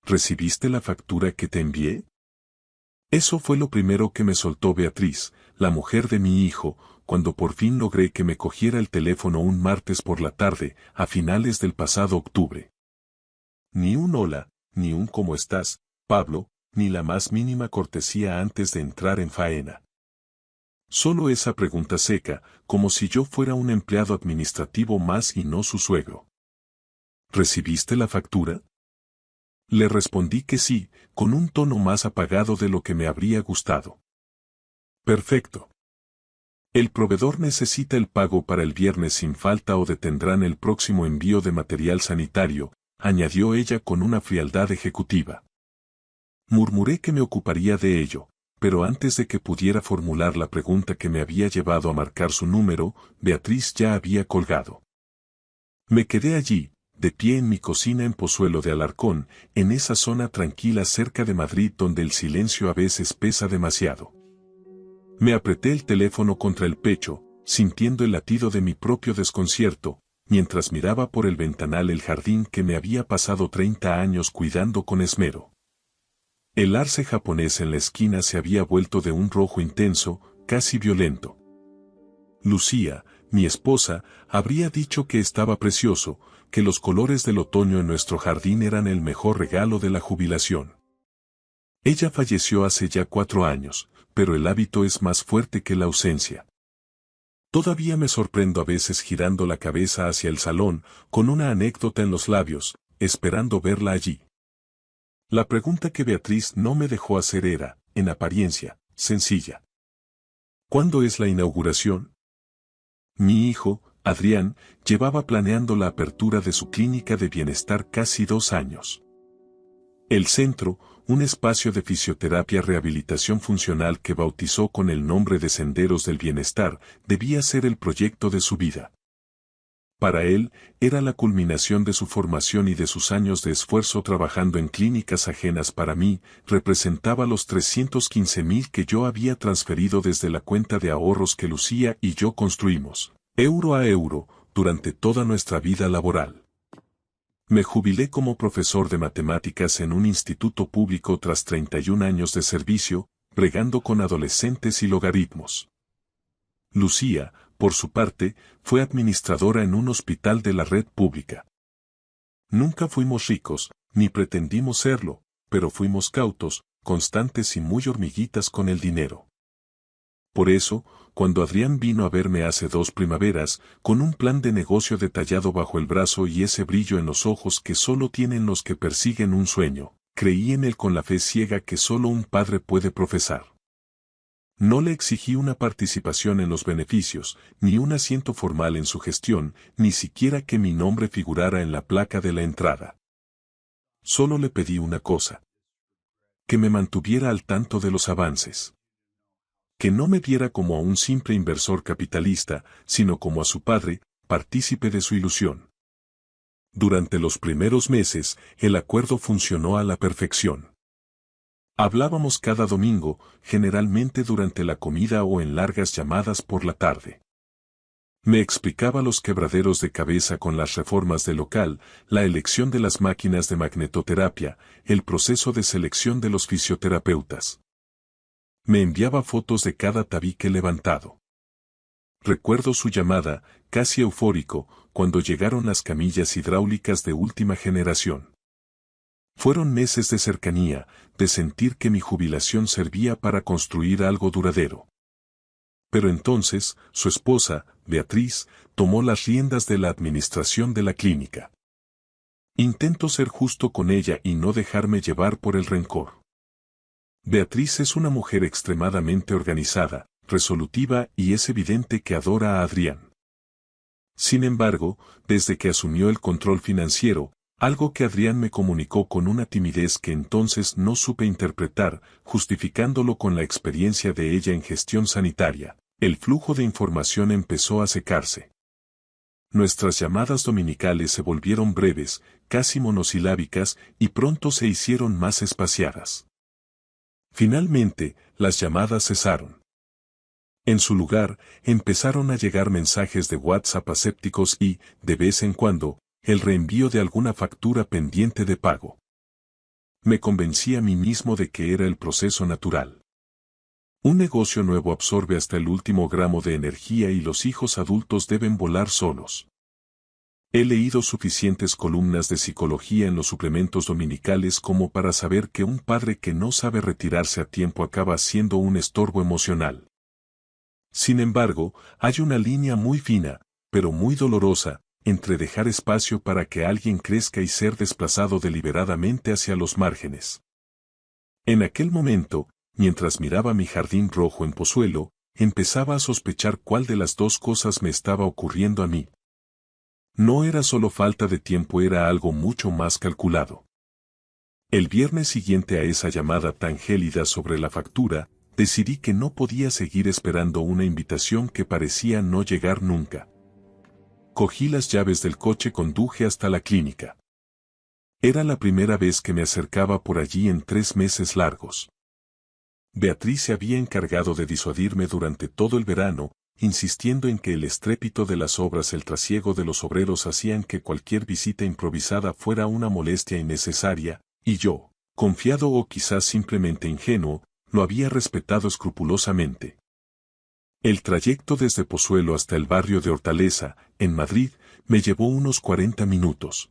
¿Recibiste la factura que te envié? Eso fue lo primero que me soltó Beatriz, la mujer de mi hijo, cuando por fin logré que me cogiera el teléfono un martes por la tarde, a finales del pasado octubre. Ni un hola, ni un ¿cómo estás, Pablo?, ni la más mínima cortesía antes de entrar en faena. Solo esa pregunta seca, como si yo fuera un empleado administrativo más y no su suegro. ¿Recibiste la factura? Le respondí que sí, con un tono más apagado de lo que me habría gustado. Perfecto. El proveedor necesita el pago para el viernes sin falta o detendrán el próximo envío de material sanitario, añadió ella con una frialdad ejecutiva. Murmuré que me ocuparía de ello, pero antes de que pudiera formular la pregunta que me había llevado a marcar su número, Beatriz ya había colgado. Me quedé allí, de pie en mi cocina en Pozuelo de Alarcón, en esa zona tranquila cerca de Madrid donde el silencio a veces pesa demasiado. Me apreté el teléfono contra el pecho, sintiendo el latido de mi propio desconcierto, mientras miraba por el ventanal el jardín que me había pasado 30 años cuidando con esmero. El arce japonés en la esquina se había vuelto de un rojo intenso, casi violento. Lucía, mi esposa, habría dicho que estaba precioso, que los colores del otoño en nuestro jardín eran el mejor regalo de la jubilación. Ella falleció hace ya 4 años, pero el hábito es más fuerte que la ausencia. Todavía me sorprendo a veces girando la cabeza hacia el salón, con una anécdota en los labios, esperando verla allí. La pregunta que Beatriz no me dejó hacer era, en apariencia, sencilla. ¿Cuándo es la inauguración? Mi hijo, Adrián, llevaba planeando la apertura de su clínica de bienestar casi 2 años. El centro, un espacio de fisioterapia-rehabilitación funcional que bautizó con el nombre de Senderos del Bienestar, debía ser el proyecto de su vida. Para él, era la culminación de su formación y de sus años de esfuerzo trabajando en clínicas ajenas. Para mí, representaba los 315.000 que yo había transferido desde la cuenta de ahorros que Lucía y yo construimos, euro a euro, durante toda nuestra vida laboral. Me jubilé como profesor de matemáticas en un instituto público tras 31 años de servicio, bregando con adolescentes y logaritmos. Lucía, por su parte, fue administradora en un hospital de la red pública. Nunca fuimos ricos, ni pretendimos serlo, pero fuimos cautos, constantes y muy hormiguitas con el dinero. Por eso, cuando Adrián vino a verme hace 2 primaveras, con un plan de negocio detallado bajo el brazo y ese brillo en los ojos que solo tienen los que persiguen un sueño, creí en él con la fe ciega que solo un padre puede profesar. No le exigí una participación en los beneficios, ni un asiento formal en su gestión, ni siquiera que mi nombre figurara en la placa de la entrada. Solo le pedí una cosa: que me mantuviera al tanto de los avances. Que no me viera como a un simple inversor capitalista, sino como a su padre, partícipe de su ilusión. Durante los primeros meses, el acuerdo funcionó a la perfección. Hablábamos cada domingo, generalmente durante la comida o en largas llamadas por la tarde. Me explicaba los quebraderos de cabeza con las reformas del local, la elección de las máquinas de magnetoterapia, el proceso de selección de los fisioterapeutas. Me enviaba fotos de cada tabique levantado. Recuerdo su llamada, casi eufórico, cuando llegaron las camillas hidráulicas de última generación. Fueron meses de cercanía, de sentir que mi jubilación servía para construir algo duradero. Pero entonces, su esposa, Beatriz, tomó las riendas de la administración de la clínica. Intento ser justo con ella y no dejarme llevar por el rencor. Beatriz es una mujer extremadamente organizada, resolutiva y es evidente que adora a Adrián. Sin embargo, desde que asumió el control financiero, algo que Adrián me comunicó con una timidez que entonces no supe interpretar, justificándolo con la experiencia de ella en gestión sanitaria, el flujo de información empezó a secarse. Nuestras llamadas dominicales se volvieron breves, casi monosilábicas, y pronto se hicieron más espaciadas. Finalmente, las llamadas cesaron. En su lugar, empezaron a llegar mensajes de WhatsApp asépticos y, de vez en cuando, el reenvío de alguna factura pendiente de pago. Me convencí a mí mismo de que era el proceso natural. Un negocio nuevo absorbe hasta el último gramo de energía y los hijos adultos deben volar solos. He leído suficientes columnas de psicología en los suplementos dominicales como para saber que un padre que no sabe retirarse a tiempo acaba siendo un estorbo emocional. Sin embargo, hay una línea muy fina, pero muy dolorosa, entre dejar espacio para que alguien crezca y ser desplazado deliberadamente hacia los márgenes. En aquel momento, mientras miraba mi jardín rojo en Pozuelo, empezaba a sospechar cuál de las dos cosas me estaba ocurriendo a mí. No era solo falta de tiempo, era algo mucho más calculado. El viernes siguiente a esa llamada tan gélida sobre la factura, decidí que no podía seguir esperando una invitación que parecía no llegar nunca. Cogí las llaves del coche y conduje hasta la clínica. Era la primera vez que me acercaba por allí en 3 meses largos. Beatriz se había encargado de disuadirme durante todo el verano, insistiendo en que el estrépito de las obras, el trasiego de los obreros hacían que cualquier visita improvisada fuera una molestia innecesaria, y yo, confiado o quizás simplemente ingenuo, lo había respetado escrupulosamente. El trayecto desde Pozuelo hasta el barrio de Hortaleza, en Madrid, me llevó unos 40 minutos.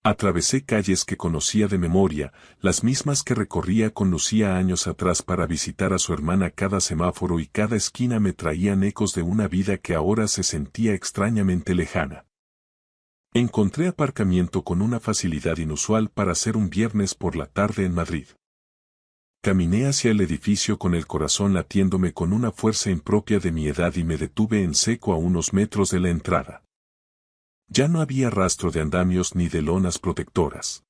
Atravesé calles que conocía de memoria, las mismas que recorría con Lucía años atrás para visitar a su hermana. Cada semáforo y cada esquina me traían ecos de una vida que ahora se sentía extrañamente lejana. Encontré aparcamiento con una facilidad inusual para ser un viernes por la tarde en Madrid. Caminé hacia el edificio con el corazón latiéndome con una fuerza impropia de mi edad y me detuve en seco a unos metros de la entrada. Ya no había rastro de andamios ni de lonas protectoras.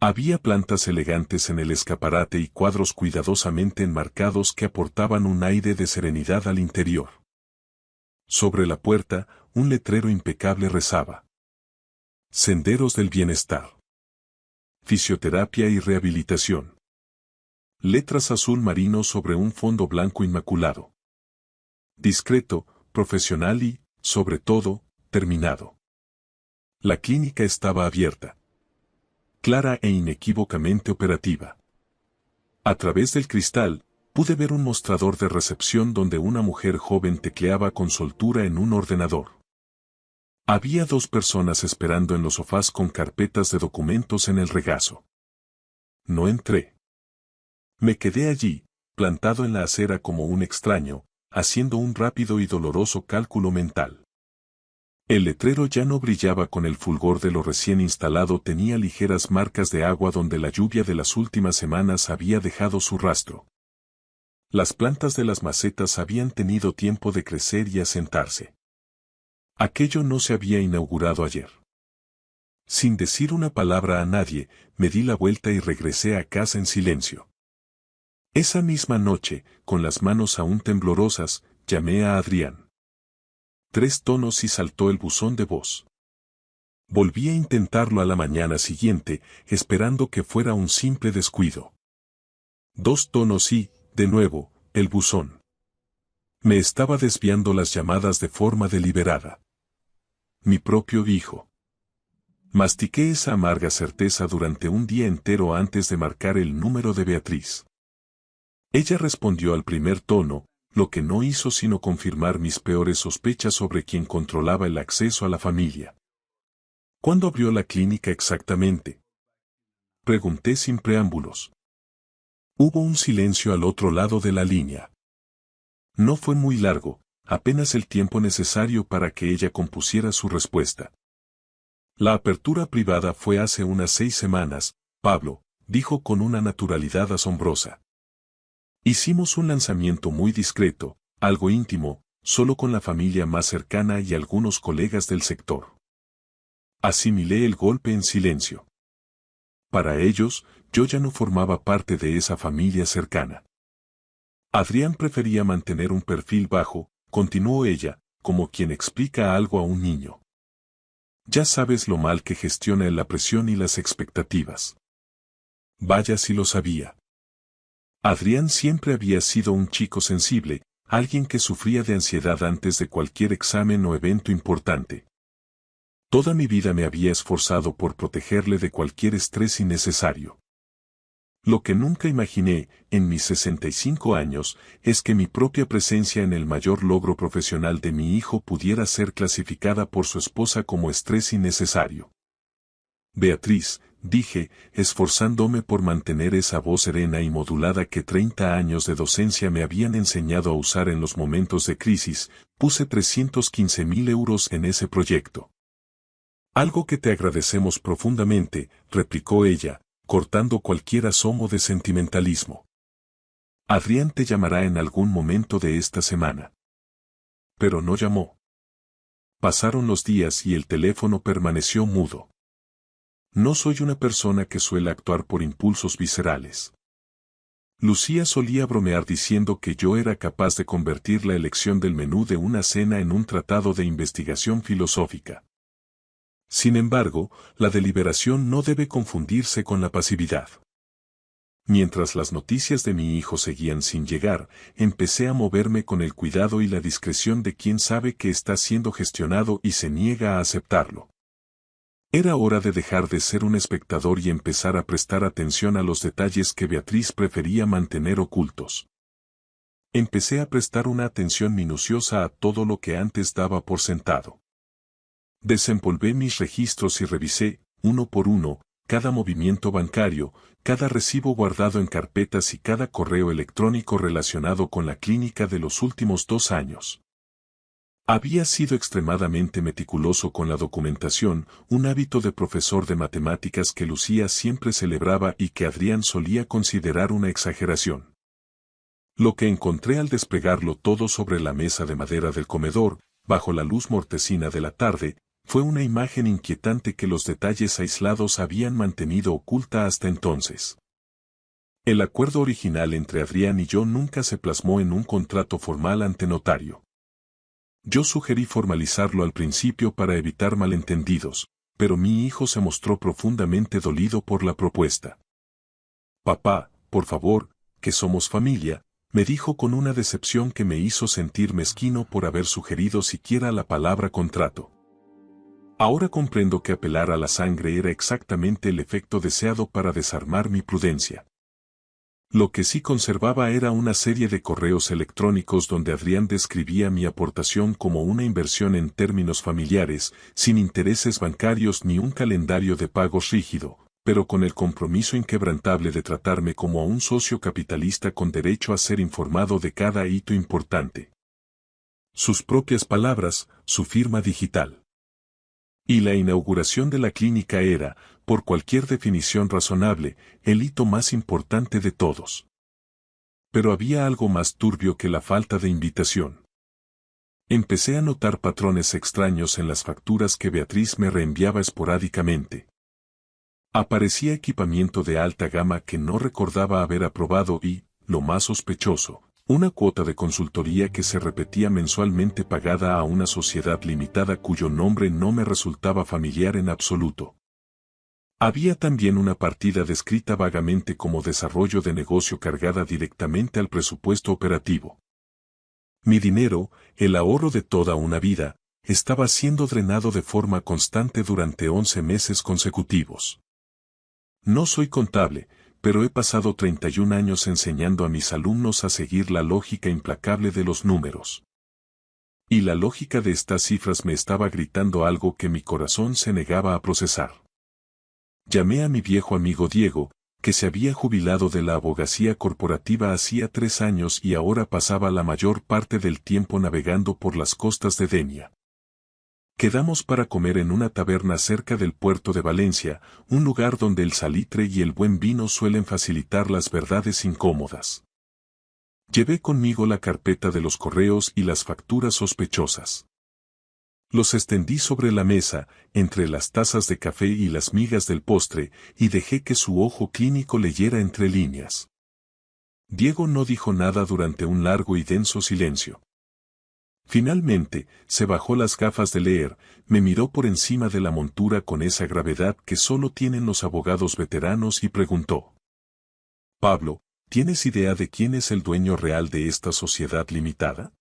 Había plantas elegantes en el escaparate y cuadros cuidadosamente enmarcados que aportaban un aire de serenidad al interior. Sobre la puerta, un letrero impecable rezaba: Senderos del Bienestar. Fisioterapia y rehabilitación. Letras azul marino sobre un fondo blanco inmaculado. Discreto, profesional y, sobre todo, terminado. La clínica estaba abierta. Clara e inequívocamente operativa. A través del cristal, pude ver un mostrador de recepción donde una mujer joven tecleaba con soltura en un ordenador. Había 2 personas esperando en los sofás con carpetas de documentos en el regazo. No entré. Me quedé allí, plantado en la acera como un extraño, haciendo un rápido y doloroso cálculo mental. El letrero ya no brillaba con el fulgor de lo recién instalado, tenía ligeras marcas de agua donde la lluvia de las últimas semanas había dejado su rastro. Las plantas de las macetas habían tenido tiempo de crecer y asentarse. Aquello no se había inaugurado ayer. Sin decir una palabra a nadie, me di la vuelta y regresé a casa en silencio. Esa misma noche, con las manos aún temblorosas, llamé a Adrián. 3 tonos y saltó el buzón de voz. Volví a intentarlo a la mañana siguiente, esperando que fuera un simple descuido. 2 tonos y, de nuevo, el buzón. Me estaba desviando las llamadas de forma deliberada. Mi propio hijo. Mastiqué esa amarga certeza durante un día entero antes de marcar el número de Beatriz. Ella respondió al primer tono, lo que no hizo sino confirmar mis peores sospechas sobre quien controlaba el acceso a la familia. ¿Cuándo abrió la clínica exactamente?, pregunté sin preámbulos. Hubo un silencio al otro lado de la línea. No fue muy largo, apenas el tiempo necesario para que ella compusiera su respuesta. La apertura privada fue hace unas 6 semanas, Pablo, dijo con una naturalidad asombrosa. Hicimos un lanzamiento muy discreto, algo íntimo, solo con la familia más cercana y algunos colegas del sector. Asimilé el golpe en silencio. Para ellos, yo ya no formaba parte de esa familia cercana. Adrián prefería mantener un perfil bajo, continuó ella, como quien explica algo a un niño. Ya sabes lo mal que gestiona la presión y las expectativas. Vaya si lo sabía. Adrián siempre había sido un chico sensible, alguien que sufría de ansiedad antes de cualquier examen o evento importante. Toda mi vida me había esforzado por protegerle de cualquier estrés innecesario. Lo que nunca imaginé, en mis 65 años, es que mi propia presencia en el mayor logro profesional de mi hijo pudiera ser clasificada por su esposa como estrés innecesario. Beatriz, dije, esforzándome por mantener esa voz serena y modulada que 30 años de docencia me habían enseñado a usar en los momentos de crisis, puse 315.000 euros en ese proyecto. Algo que te agradecemos profundamente, replicó ella, cortando cualquier asomo de sentimentalismo. Adrián te llamará en algún momento de esta semana. Pero no llamó. Pasaron los días y el teléfono permaneció mudo. No soy una persona que suele actuar por impulsos viscerales. Lucía solía bromear diciendo que yo era capaz de convertir la elección del menú de una cena en un tratado de investigación filosófica. Sin embargo, la deliberación no debe confundirse con la pasividad. Mientras las noticias de mi hijo seguían sin llegar, empecé a moverme con el cuidado y la discreción de quien sabe que está siendo gestionado y se niega a aceptarlo. Era hora de dejar de ser un espectador y empezar a prestar atención a los detalles que Beatriz prefería mantener ocultos. Empecé a prestar una atención minuciosa a todo lo que antes daba por sentado. Desempolvé mis registros y revisé, uno por uno, cada movimiento bancario, cada recibo guardado en carpetas y cada correo electrónico relacionado con la clínica de los últimos 2 años. Había sido extremadamente meticuloso con la documentación, un hábito de profesor de matemáticas que Lucía siempre celebraba y que Adrián solía considerar una exageración. Lo que encontré al desplegarlo todo sobre la mesa de madera del comedor, bajo la luz mortecina de la tarde, fue una imagen inquietante que los detalles aislados habían mantenido oculta hasta entonces. El acuerdo original entre Adrián y yo nunca se plasmó en un contrato formal ante notario. Yo sugerí formalizarlo al principio para evitar malentendidos, pero mi hijo se mostró profundamente dolido por la propuesta. Papá, por favor, que somos familia, me dijo con una decepción que me hizo sentir mezquino por haber sugerido siquiera la palabra contrato. Ahora comprendo que apelar a la sangre era exactamente el efecto deseado para desarmar mi prudencia. Lo que sí conservaba era una serie de correos electrónicos donde Adrián describía mi aportación como una inversión en términos familiares, sin intereses bancarios ni un calendario de pagos rígido, pero con el compromiso inquebrantable de tratarme como a un socio capitalista con derecho a ser informado de cada hito importante. Sus propias palabras, su firma digital. Y la inauguración de la clínica era, por cualquier definición razonable, el hito más importante de todos. Pero había algo más turbio que la falta de invitación. Empecé a notar patrones extraños en las facturas que Beatriz me reenviaba esporádicamente. Aparecía equipamiento de alta gama que no recordaba haber aprobado y, lo más sospechoso, una cuota de consultoría que se repetía mensualmente pagada a una sociedad limitada cuyo nombre no me resultaba familiar en absoluto. Había también una partida descrita vagamente como desarrollo de negocio cargada directamente al presupuesto operativo. Mi dinero, el ahorro de toda una vida, estaba siendo drenado de forma constante durante 11 meses consecutivos. No soy contable, pero he pasado 31 años enseñando a mis alumnos a seguir la lógica implacable de los números. Y la lógica de estas cifras me estaba gritando algo que mi corazón se negaba a procesar. Llamé a mi viejo amigo Diego, que se había jubilado de la abogacía corporativa hacía 3 años y ahora pasaba la mayor parte del tiempo navegando por las costas de Denia. Quedamos para comer en una taberna cerca del puerto de Valencia, un lugar donde el salitre y el buen vino suelen facilitar las verdades incómodas. Llevé conmigo la carpeta de los correos y las facturas sospechosas. Los extendí sobre la mesa, entre las tazas de café y las migas del postre, y dejé que su ojo clínico leyera entre líneas. Diego no dijo nada durante un largo y denso silencio. Finalmente, se bajó las gafas de leer, me miró por encima de la montura con esa gravedad que solo tienen los abogados veteranos y preguntó: Pablo, ¿tienes idea de quién es el dueño real de esta sociedad limitada?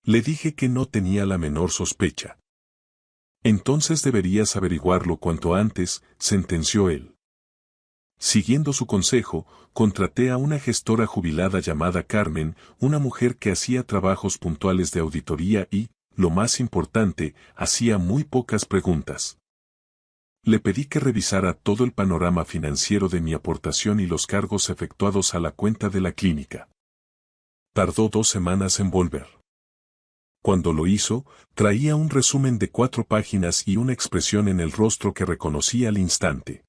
Le dije que no tenía la menor sospecha. Entonces deberías averiguarlo cuanto antes, sentenció él. Siguiendo su consejo, contraté a una gestora jubilada llamada Carmen, una mujer que hacía trabajos puntuales de auditoría y, lo más importante, hacía muy pocas preguntas. Le pedí que revisara todo el panorama financiero de mi aportación y los cargos efectuados a la cuenta de la clínica. Tardó 2 semanas en volver. Cuando lo hizo, traía un resumen de 4 páginas y una expresión en el rostro que reconocí al instante.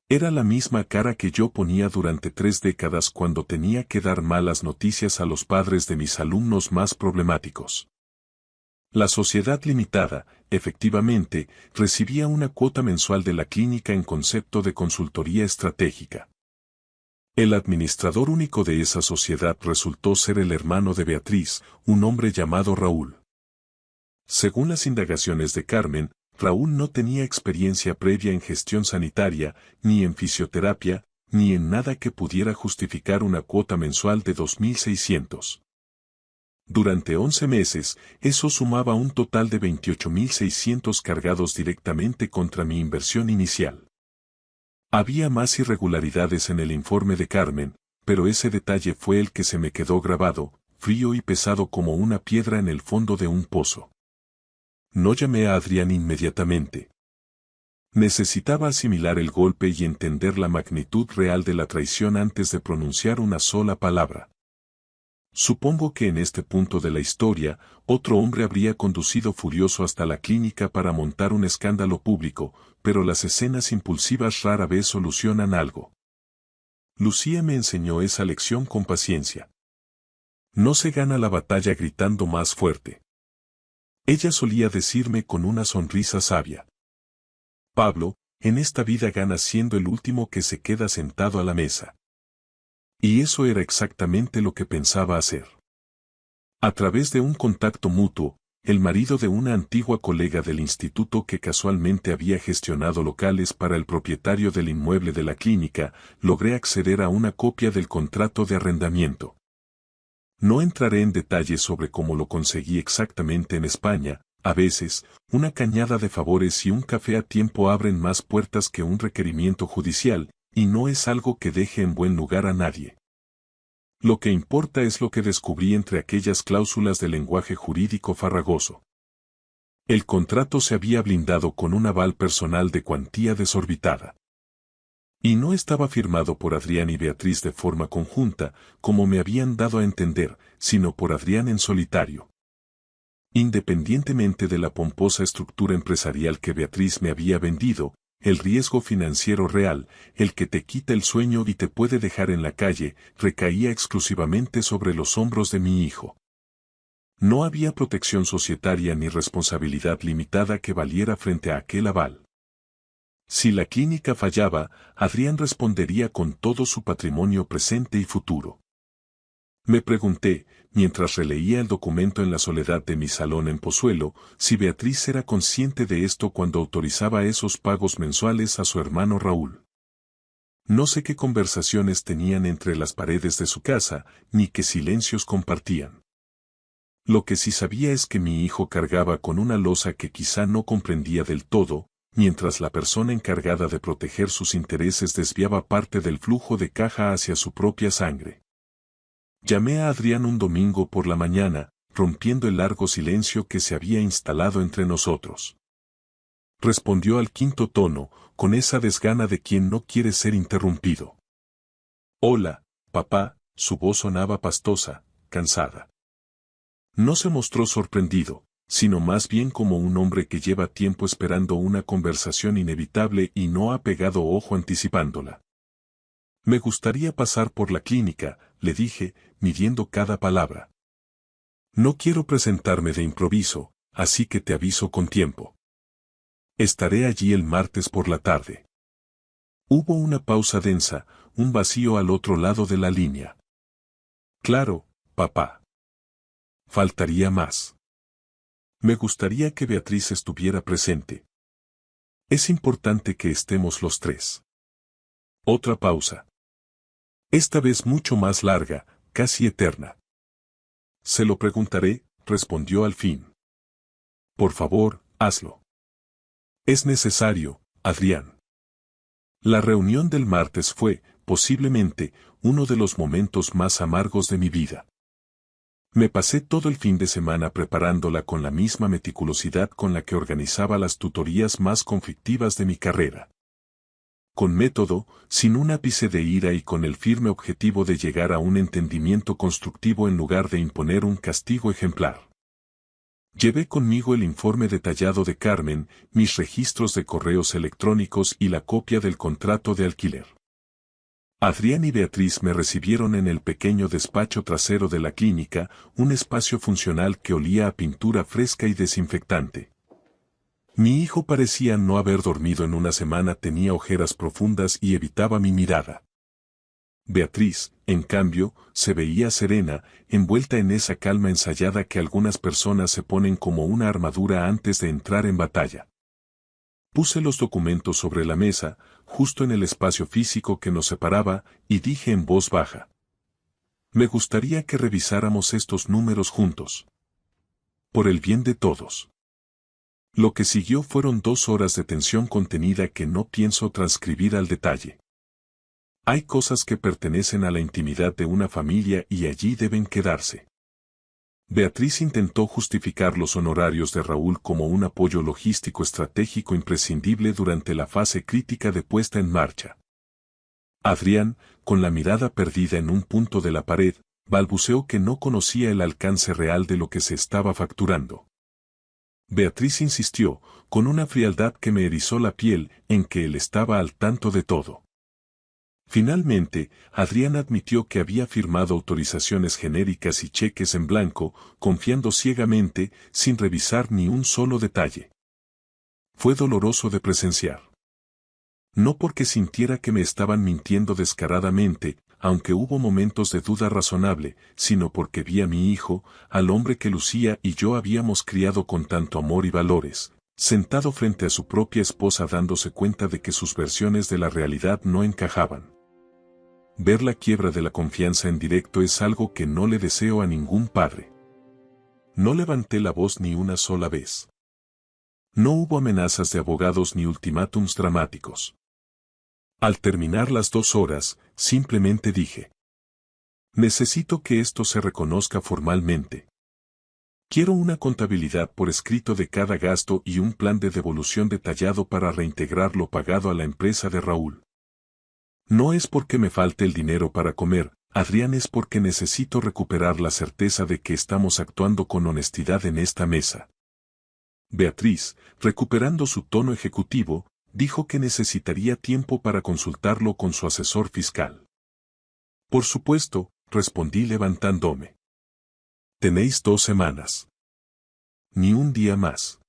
Era la misma cara que yo ponía durante 3 décadas cuando tenía que dar malas noticias a los padres de mis alumnos más problemáticos. La sociedad limitada, efectivamente, recibía una cuota mensual de la clínica en concepto de consultoría estratégica. El administrador único de esa sociedad resultó ser el hermano de Beatriz, un hombre llamado Raúl. Según las indagaciones de Carmen, Raúl no tenía experiencia previa en gestión sanitaria, ni en fisioterapia, ni en nada que pudiera justificar una cuota mensual de 2.600. Durante 11 meses, eso sumaba un total de 28.600 cargados directamente contra mi inversión inicial. Había más irregularidades en el informe de Carmen, pero ese detalle fue el que se me quedó grabado, frío y pesado como una piedra en el fondo de un pozo. No llamé a Adrián inmediatamente. Necesitaba asimilar el golpe y entender la magnitud real de la traición antes de pronunciar una sola palabra. Supongo que en este punto de la historia, otro hombre habría conducido furioso hasta la clínica para montar un escándalo público, pero las escenas impulsivas rara vez solucionan algo. Lucía me enseñó esa lección con paciencia. No se gana la batalla gritando más fuerte. Ella solía decirme con una sonrisa sabia: Pablo, en esta vida ganas siendo el último que se queda sentado a la mesa. Y eso era exactamente lo que pensaba hacer. A través de un contacto mutuo, el marido de una antigua colega del instituto que casualmente había gestionado locales para el propietario del inmueble de la clínica, logré acceder a una copia del contrato de arrendamiento. No entraré en detalles sobre cómo lo conseguí exactamente en España. A veces, una cañada de favores y un café a tiempo abren más puertas que un requerimiento judicial, y no es algo que deje en buen lugar a nadie. Lo que importa es lo que descubrí entre aquellas cláusulas de lenguaje jurídico farragoso. El contrato se había blindado con un aval personal de cuantía desorbitada. Y no estaba firmado por Adrián y Beatriz de forma conjunta, como me habían dado a entender, sino por Adrián en solitario. Independientemente de la pomposa estructura empresarial que Beatriz me había vendido, el riesgo financiero real, el que te quita el sueño y te puede dejar en la calle, recaía exclusivamente sobre los hombros de mi hijo. No había protección societaria ni responsabilidad limitada que valiera frente a aquel aval. Si la clínica fallaba, Adrián respondería con todo su patrimonio presente y futuro. Me pregunté, mientras releía el documento en la soledad de mi salón en Pozuelo, si Beatriz era consciente de esto cuando autorizaba esos pagos mensuales a su hermano Raúl. No sé qué conversaciones tenían entre las paredes de su casa, ni qué silencios compartían. Lo que sí sabía es que mi hijo cargaba con una losa que quizá no comprendía del todo, mientras la persona encargada de proteger sus intereses desviaba parte del flujo de caja hacia su propia sangre. Llamé a Adrián un domingo por la mañana, rompiendo el largo silencio que se había instalado entre nosotros. Respondió al quinto tono, con esa desgana de quien no quiere ser interrumpido. Hola, papá, su voz sonaba pastosa, cansada. No se mostró sorprendido, sino más bien como un hombre que lleva tiempo esperando una conversación inevitable y no ha pegado ojo anticipándola. Me gustaría pasar por la clínica, le dije, midiendo cada palabra. No quiero presentarme de improviso, así que te aviso con tiempo. Estaré allí el martes por la tarde. Hubo una pausa densa, un vacío al otro lado de la línea. Claro, papá. Faltaría más. Me gustaría que Beatriz estuviera presente. Es importante que estemos los tres. Otra pausa. Esta vez mucho más larga, casi eterna. Se lo preguntaré, respondió al fin. Por favor, hazlo. Es necesario, Adrián. La reunión del martes fue, posiblemente, uno de los momentos más amargos de mi vida. Me pasé todo el fin de semana preparándola con la misma meticulosidad con la que organizaba las tutorías más conflictivas de mi carrera. Con método, sin un ápice de ira y con el firme objetivo de llegar a un entendimiento constructivo en lugar de imponer un castigo ejemplar. Llevé conmigo el informe detallado de Carmen, mis registros de correos electrónicos y la copia del contrato de alquiler. Adrián y Beatriz me recibieron en el pequeño despacho trasero de la clínica, un espacio funcional que olía a pintura fresca y desinfectante. Mi hijo parecía no haber dormido en una semana, tenía ojeras profundas y evitaba mi mirada. Beatriz, en cambio, se veía serena, envuelta en esa calma ensayada que algunas personas se ponen como una armadura antes de entrar en batalla. Puse los documentos sobre la mesa, justo en el espacio físico que nos separaba, y dije en voz baja: me gustaría que revisáramos estos números juntos. Por el bien de todos. Lo que siguió fueron 2 horas de tensión contenida que no pienso transcribir al detalle. Hay cosas que pertenecen a la intimidad de una familia y allí deben quedarse. Beatriz intentó justificar los honorarios de Raúl como un apoyo logístico estratégico imprescindible durante la fase crítica de puesta en marcha. Adrián, con la mirada perdida en un punto de la pared, balbuceó que no conocía el alcance real de lo que se estaba facturando. Beatriz insistió, con una frialdad que me erizó la piel, en que él estaba al tanto de todo. Finalmente, Adrián admitió que había firmado autorizaciones genéricas y cheques en blanco, confiando ciegamente, sin revisar ni un solo detalle. Fue doloroso de presenciar. No porque sintiera que me estaban mintiendo descaradamente, aunque hubo momentos de duda razonable, sino porque vi a mi hijo, al hombre que Lucía y yo habíamos criado con tanto amor y valores, sentado frente a su propia esposa dándose cuenta de que sus versiones de la realidad no encajaban. Ver la quiebra de la confianza en directo es algo que no le deseo a ningún padre. No levanté la voz ni una sola vez. No hubo amenazas de abogados ni ultimátums dramáticos. Al terminar las 2 horas, simplemente dije: necesito que esto se reconozca formalmente. Quiero una contabilidad por escrito de cada gasto y un plan de devolución detallado para reintegrar lo pagado a la empresa de Raúl. No es porque me falte el dinero para comer, Adrián, es porque necesito recuperar la certeza de que estamos actuando con honestidad en esta mesa. Beatriz, recuperando su tono ejecutivo, dijo que necesitaría tiempo para consultarlo con su asesor fiscal. Por supuesto, respondí levantándome. Tenéis 2 semanas. Ni un día más.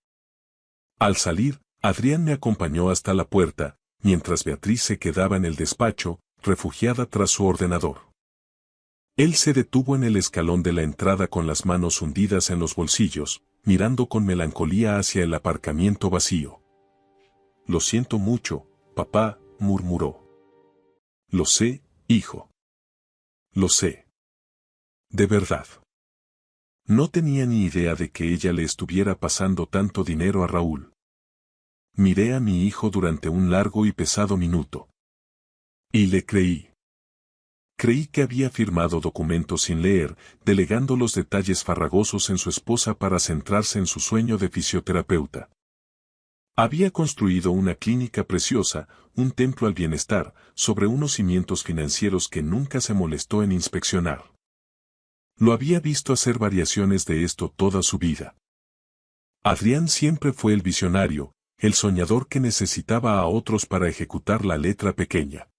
Al salir, Adrián me acompañó hasta la puerta, mientras Beatriz se quedaba en el despacho, refugiada tras su ordenador. Él se detuvo en el escalón de la entrada con las manos hundidas en los bolsillos, mirando con melancolía hacia el aparcamiento vacío. Lo siento mucho, papá, murmuró. Lo sé, hijo. Lo sé. De verdad. No tenía ni idea de que ella le estuviera pasando tanto dinero a Raúl. Miré a mi hijo durante un largo y pesado minuto. Y le creí. Creí que había firmado documentos sin leer, delegando los detalles farragosos en su esposa para centrarse en su sueño de fisioterapeuta. Había construido una clínica preciosa, un templo al bienestar, sobre unos cimientos financieros que nunca se molestó en inspeccionar. Lo había visto hacer variaciones de esto toda su vida. Adrián siempre fue el visionario, el soñador que necesitaba a otros para ejecutar la letra pequeña.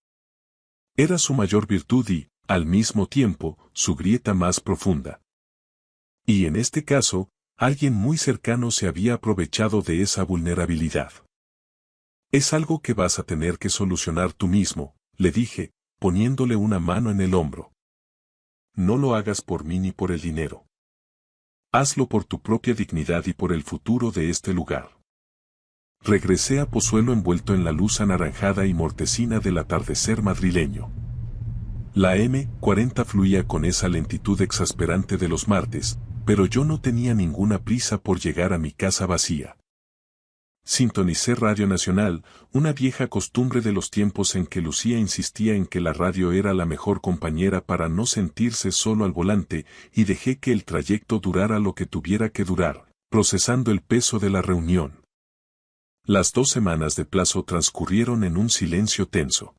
Era su mayor virtud y, al mismo tiempo, su grieta más profunda. Y en este caso, alguien muy cercano se había aprovechado de esa vulnerabilidad. Es algo que vas a tener que solucionar tú mismo, le dije, poniéndole una mano en el hombro. No lo hagas por mí ni por el dinero. Hazlo por tu propia dignidad y por el futuro de este lugar. Regresé a Pozuelo envuelto en la luz anaranjada y mortecina del atardecer madrileño. La M40 fluía con esa lentitud exasperante de los martes, pero yo no tenía ninguna prisa por llegar a mi casa vacía. Sintonicé Radio Nacional, una vieja costumbre de los tiempos en que Lucía insistía en que la radio era la mejor compañera para no sentirse solo al volante, y dejé que el trayecto durara lo que tuviera que durar, procesando el peso de la reunión. Las 2 semanas de plazo transcurrieron en un silencio tenso.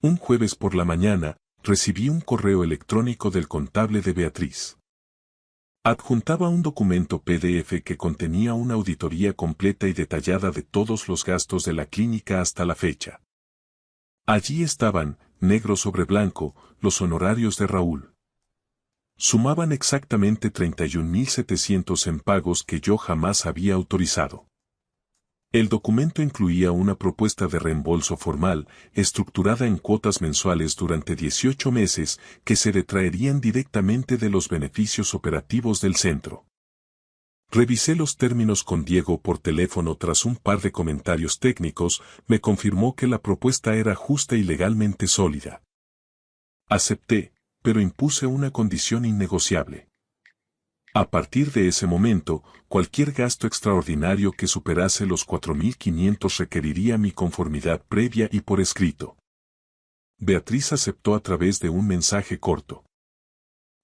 Un jueves por la mañana, recibí un correo electrónico del contable de Beatriz. Adjuntaba un documento PDF que contenía una auditoría completa y detallada de todos los gastos de la clínica hasta la fecha. Allí estaban, negro sobre blanco, los honorarios de Raúl. Sumaban exactamente 31.700 en pagos que yo jamás había autorizado. El documento incluía una propuesta de reembolso formal, estructurada en cuotas mensuales durante 18 meses, que se detraerían directamente de los beneficios operativos del centro. Revisé los términos con Diego por teléfono. Tras un par de comentarios técnicos, me confirmó que la propuesta era justa y legalmente sólida. Acepté, pero impuse una condición innegociable. A partir de ese momento, cualquier gasto extraordinario que superase los 4.500 requeriría mi conformidad previa y por escrito. Beatriz aceptó a través de un mensaje corto.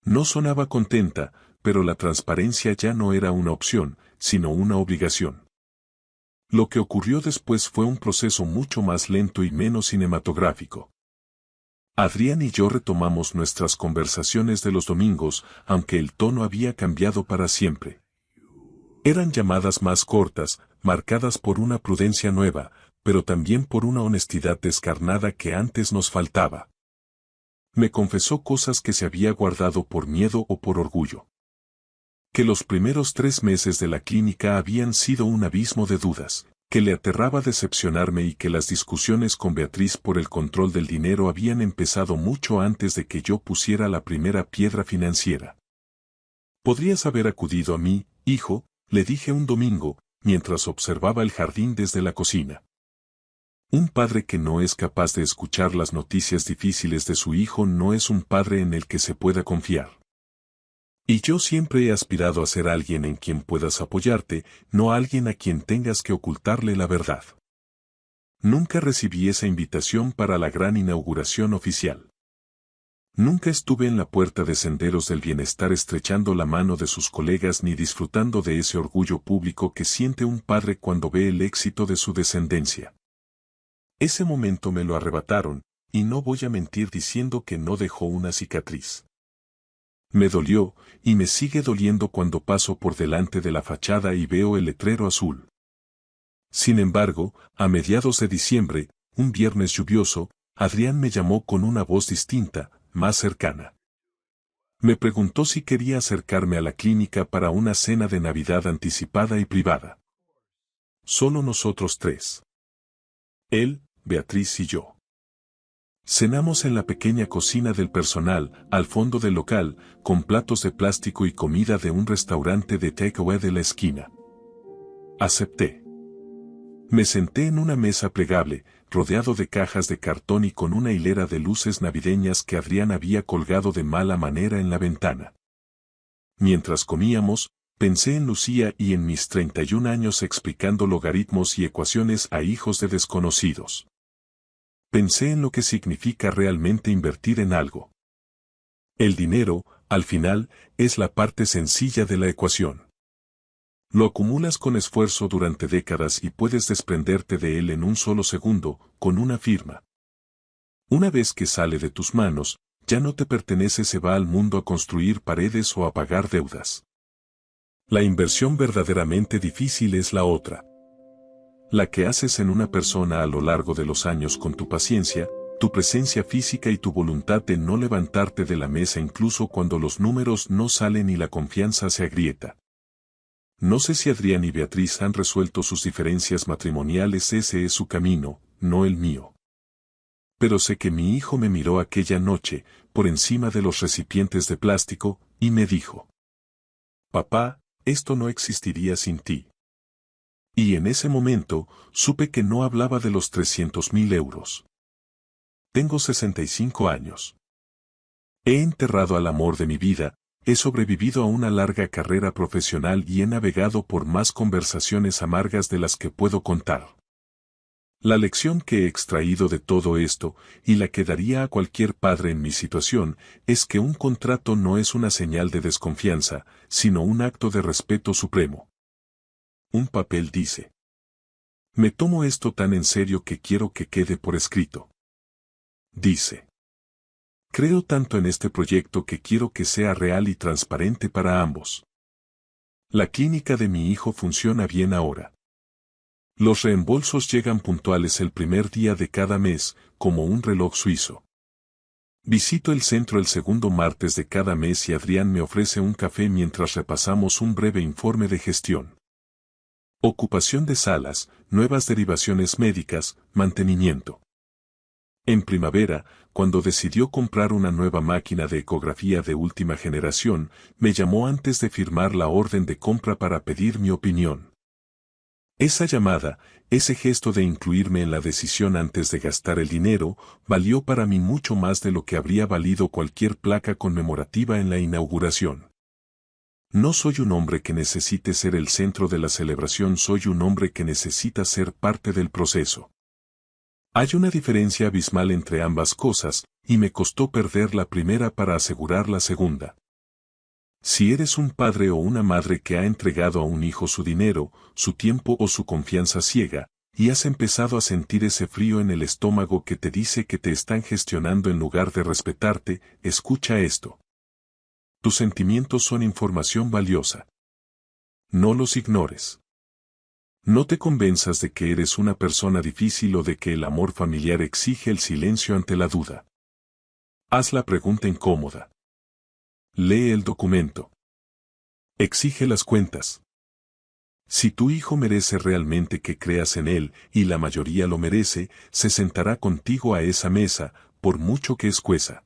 No sonaba contenta, pero la transparencia ya no era una opción, sino una obligación. Lo que ocurrió después fue un proceso mucho más lento y menos cinematográfico. Adrián y yo retomamos nuestras conversaciones de los domingos, aunque el tono había cambiado para siempre. Eran llamadas más cortas, marcadas por una prudencia nueva, pero también por una honestidad descarnada que antes nos faltaba. Me confesó cosas que se había guardado por miedo o por orgullo. Que los primeros 3 meses de la clínica habían sido un abismo de dudas, que le aterraba decepcionarme y que las discusiones con Beatriz por el control del dinero habían empezado mucho antes de que yo pusiera la primera piedra financiera. Podrías haber acudido a mí, hijo, le dije un domingo, mientras observaba el jardín desde la cocina. Un padre que no es capaz de escuchar las noticias difíciles de su hijo no es un padre en el que se pueda confiar. Y yo siempre he aspirado a ser alguien en quien puedas apoyarte, no alguien a quien tengas que ocultarle la verdad. Nunca recibí esa invitación para la gran inauguración oficial. Nunca estuve en la puerta de Senderos del Bienestar estrechando la mano de sus colegas ni disfrutando de ese orgullo público que siente un padre cuando ve el éxito de su descendencia. Ese momento me lo arrebataron, y no voy a mentir diciendo que no dejó una cicatriz. Me dolió, y me sigue doliendo cuando paso por delante de la fachada y veo el letrero azul. Sin embargo, a mediados de diciembre, un viernes lluvioso, Adrián me llamó con una voz distinta, más cercana. Me preguntó si quería acercarme a la clínica para una cena de Navidad anticipada y privada. Solo nosotros 3. Él, Beatriz y yo. Cenamos en la pequeña cocina del personal, al fondo del local, con platos de plástico y comida de un restaurante de takeaway de la esquina. Acepté. Me senté en una mesa plegable, rodeado de cajas de cartón y con una hilera de luces navideñas que Adrián había colgado de mala manera en la ventana. Mientras comíamos, pensé en Lucía y en mis 31 años explicando logaritmos y ecuaciones a hijos de desconocidos. Pensé en lo que significa realmente invertir en algo. El dinero, al final, es la parte sencilla de la ecuación. Lo acumulas con esfuerzo durante décadas y puedes desprenderte de él en un solo segundo, con una firma. Una vez que sale de tus manos, ya no te pertenece, se va al mundo a construir paredes o a pagar deudas. La inversión verdaderamente difícil es la otra. La que haces en una persona a lo largo de los años con tu paciencia, tu presencia física y tu voluntad de no levantarte de la mesa incluso cuando los números no salen y la confianza se agrieta. No sé si Adrián y Beatriz han resuelto sus diferencias matrimoniales, ese es su camino, no el mío. Pero sé que mi hijo me miró aquella noche, por encima de los recipientes de plástico, y me dijo: «Papá, esto no existiría sin ti». Y en ese momento, supe que no hablaba de los 300.000 euros. Tengo 65 años. He enterrado al amor de mi vida, He sobrevivido a una larga carrera profesional y he navegado por más conversaciones amargas de las que puedo contar. La lección que he extraído de todo esto, y la que daría a cualquier padre en mi situación, es que un contrato no es una señal de desconfianza, sino un acto de respeto supremo. Un papel dice: me tomo esto tan en serio que quiero que quede por escrito. Dice: creo tanto en este proyecto que quiero que sea real y transparente para ambos. La clínica de mi hijo funciona bien ahora. Los reembolsos llegan puntuales el primer día de cada mes, como un reloj suizo. Visito el centro el segundo martes de cada mes y Adrián me ofrece un café mientras repasamos un breve informe de gestión. Ocupación de salas, nuevas derivaciones médicas, mantenimiento. En primavera, cuando decidió comprar una nueva máquina de ecografía de última generación, me llamó antes de firmar la orden de compra para pedir mi opinión. Esa llamada, ese gesto de incluirme en la decisión antes de gastar el dinero, valió para mí mucho más de lo que habría valido cualquier placa conmemorativa en la inauguración. No soy un hombre que necesite ser el centro de la celebración, soy un hombre que necesita ser parte del proceso. Hay una diferencia abismal entre ambas cosas, y me costó perder la primera para asegurar la segunda. Si eres un padre o una madre que ha entregado a un hijo su dinero, su tiempo o su confianza ciega, y has empezado a sentir ese frío en el estómago que te dice que te están gestionando en lugar de respetarte, escucha esto. Tus sentimientos son información valiosa. No los ignores. No te convenzas de que eres una persona difícil o de que el amor familiar exige el silencio ante la duda. Haz la pregunta incómoda. Lee el documento. Exige las cuentas. Si tu hijo merece realmente que creas en él, y la mayoría lo merece, se sentará contigo a esa mesa, por mucho que escueza.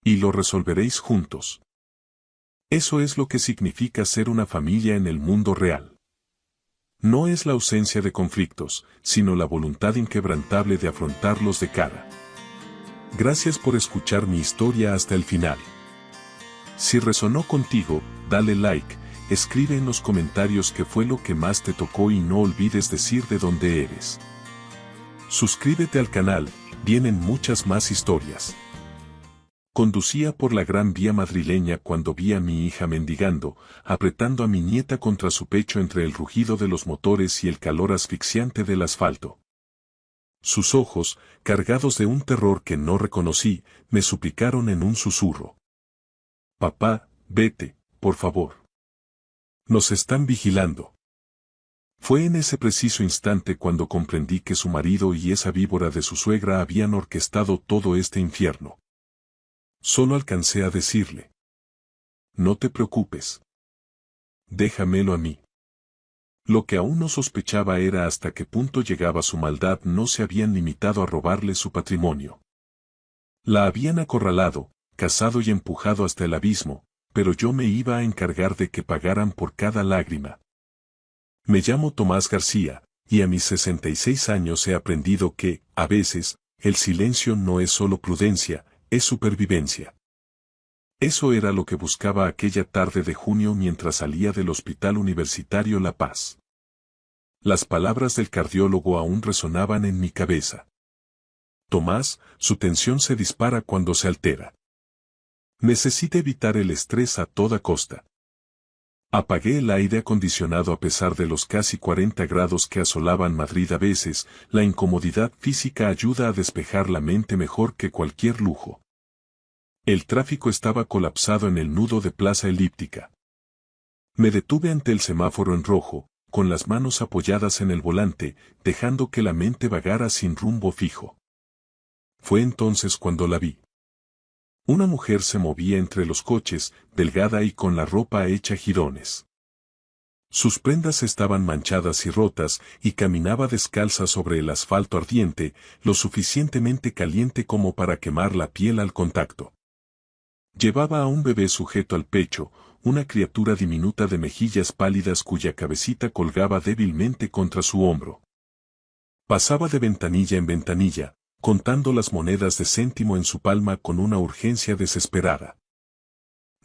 Y lo resolveréis juntos. Eso es lo que significa ser una familia en el mundo real. No es la ausencia de conflictos, sino la voluntad inquebrantable de afrontarlos de cara. Gracias por escuchar mi historia hasta el final. Si resonó contigo, dale like, escribe en los comentarios qué fue lo que más te tocó y no olvides decir de dónde eres. Suscríbete al canal, vienen muchas más historias. Conducía por la gran vía madrileña cuando vi a mi hija mendigando, apretando a mi nieta contra su pecho entre el rugido de los motores y el calor asfixiante del asfalto. Sus ojos, cargados de un terror que no reconocí, me suplicaron en un susurro: papá, vete, por favor. Nos están vigilando. Fue en ese preciso instante cuando comprendí que su marido y esa víbora de su suegra habían orquestado todo este infierno. Solo alcancé a decirle: no te preocupes. Déjamelo a mí. Lo que aún no sospechaba era hasta qué punto llegaba su maldad. No se habían limitado a robarle su patrimonio. La habían acorralado, cazado y empujado hasta el abismo, pero yo me iba a encargar de que pagaran por cada lágrima. Me llamo Tomás García, y a mis 66 años he aprendido que, a veces, el silencio no es solo prudencia, es supervivencia. Eso era lo que buscaba aquella tarde de junio mientras salía del Hospital Universitario La Paz. Las palabras del cardiólogo aún resonaban en mi cabeza. Tomás, su tensión se dispara cuando se altera. Necesita evitar el estrés a toda costa. Apagué el aire acondicionado a pesar de los casi 40 grados que asolaban Madrid a veces. La incomodidad física ayuda a despejar la mente mejor que cualquier lujo. El tráfico estaba colapsado en el nudo de Plaza Elíptica. Me detuve ante el semáforo en rojo, con las manos apoyadas en el volante, dejando que la mente vagara sin rumbo fijo. Fue entonces cuando la vi. Una mujer se movía entre los coches, delgada y con la ropa hecha jirones. Sus prendas estaban manchadas y rotas, y caminaba descalza sobre el asfalto ardiente, lo suficientemente caliente como para quemar la piel al contacto. Llevaba a un bebé sujeto al pecho, una criatura diminuta de mejillas pálidas cuya cabecita colgaba débilmente contra su hombro. Pasaba de ventanilla en ventanilla, contando las monedas de céntimo en su palma con una urgencia desesperada.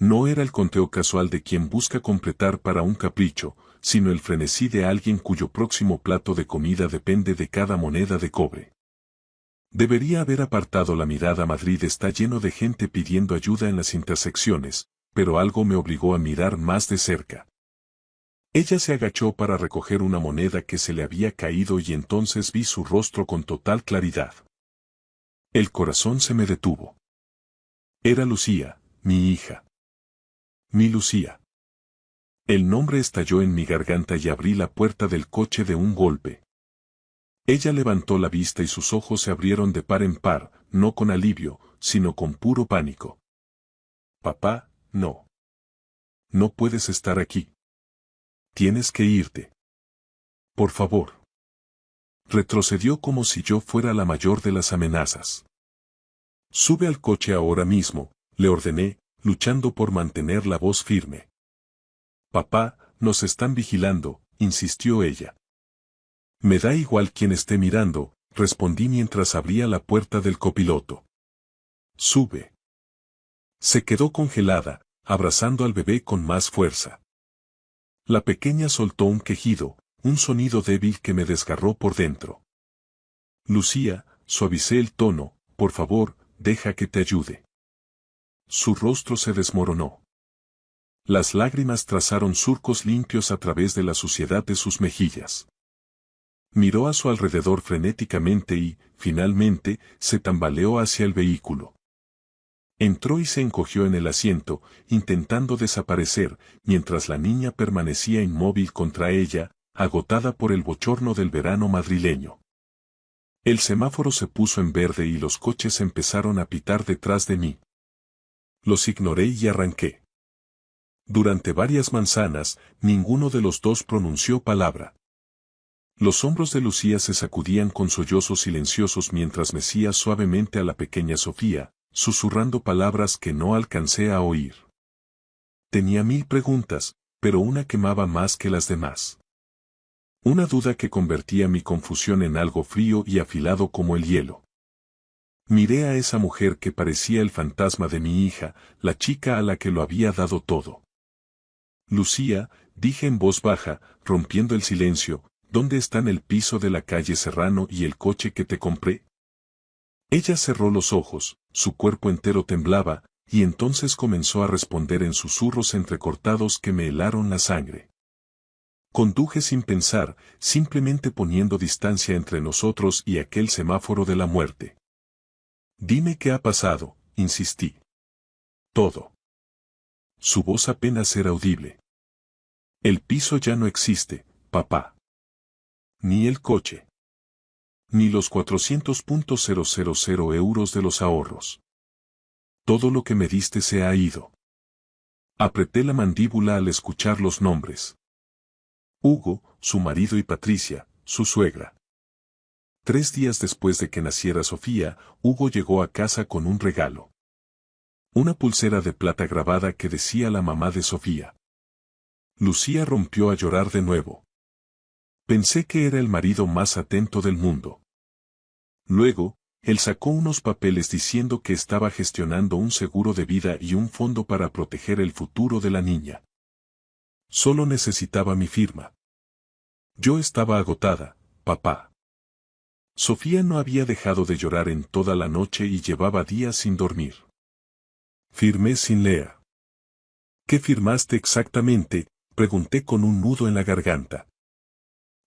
No era el conteo casual de quien busca completar para un capricho, sino el frenesí de alguien cuyo próximo plato de comida depende de cada moneda de cobre. Debería haber apartado la mirada. Madrid está lleno de gente pidiendo ayuda en las intersecciones, pero algo me obligó a mirar más de cerca. Ella se agachó para recoger una moneda que se le había caído y entonces vi su rostro con total claridad. El corazón se me detuvo. Era Lucía, mi hija. Mi Lucía. El nombre estalló en mi garganta y abrí la puerta del coche de un golpe. Ella levantó la vista y sus ojos se abrieron de par en par, no con alivio, sino con puro pánico. Papá, no. No puedes estar aquí. Tienes que irte. Por favor. Retrocedió como si yo fuera la mayor de las amenazas. Sube al coche ahora mismo, le ordené, luchando por mantener la voz firme. Papá, nos están vigilando, insistió ella. Me da igual quien esté mirando, respondí mientras abría la puerta del copiloto. Sube. Se quedó congelada, abrazando al bebé con más fuerza. La pequeña soltó un quejido, un sonido débil que me desgarró por dentro. Lucía, suavicé el tono, por favor, deja que te ayude. Su rostro se desmoronó. Las lágrimas trazaron surcos limpios a través de la suciedad de sus mejillas. Miró a su alrededor frenéticamente y, finalmente, se tambaleó hacia el vehículo. Entró y se encogió en el asiento, intentando desaparecer, mientras la niña permanecía inmóvil contra ella, agotada por el bochorno del verano madrileño. El semáforo se puso en verde y los coches empezaron a pitar detrás de mí. Los ignoré y arranqué. Durante varias manzanas, ninguno de los dos pronunció palabra. Los hombros de Lucía se sacudían con sollozos silenciosos mientras mecía suavemente a la pequeña Sofía, susurrando palabras que no alcancé a oír. Tenía 1000 preguntas, pero una quemaba más que las demás. Una duda que convertía mi confusión en algo frío y afilado como el hielo. Miré a esa mujer que parecía el fantasma de mi hija, la chica a la que lo había dado todo. Lucía, dije en voz baja, rompiendo el silencio, ¿dónde están el piso de la calle Serrano y el coche que te compré? Ella cerró los ojos, su cuerpo entero temblaba, y entonces comenzó a responder en susurros entrecortados que me helaron la sangre. Conduje sin pensar, simplemente poniendo distancia entre nosotros y aquel semáforo de la muerte. Dime qué ha pasado, insistí. Todo. Su voz apenas era audible. El piso ya no existe, papá. Ni el coche. Ni los 400.000 euros de los ahorros. Todo lo que me diste se ha ido. Apreté la mandíbula al escuchar los nombres. Hugo, su marido y Patricia, su suegra. 3 días después de que naciera Sofía, Hugo llegó a casa con un regalo. Una pulsera de plata grabada que decía la mamá de Sofía. Lucía rompió a llorar de nuevo. Pensé que era el marido más atento del mundo. Luego, él sacó unos papeles diciendo que estaba gestionando un seguro de vida y un fondo para proteger el futuro de la niña. Solo necesitaba mi firma. Yo estaba agotada, papá. Sofía no había dejado de llorar en toda la noche y llevaba días sin dormir. Firmé sin leer. ¿Qué firmaste exactamente?, pregunté con un nudo en la garganta.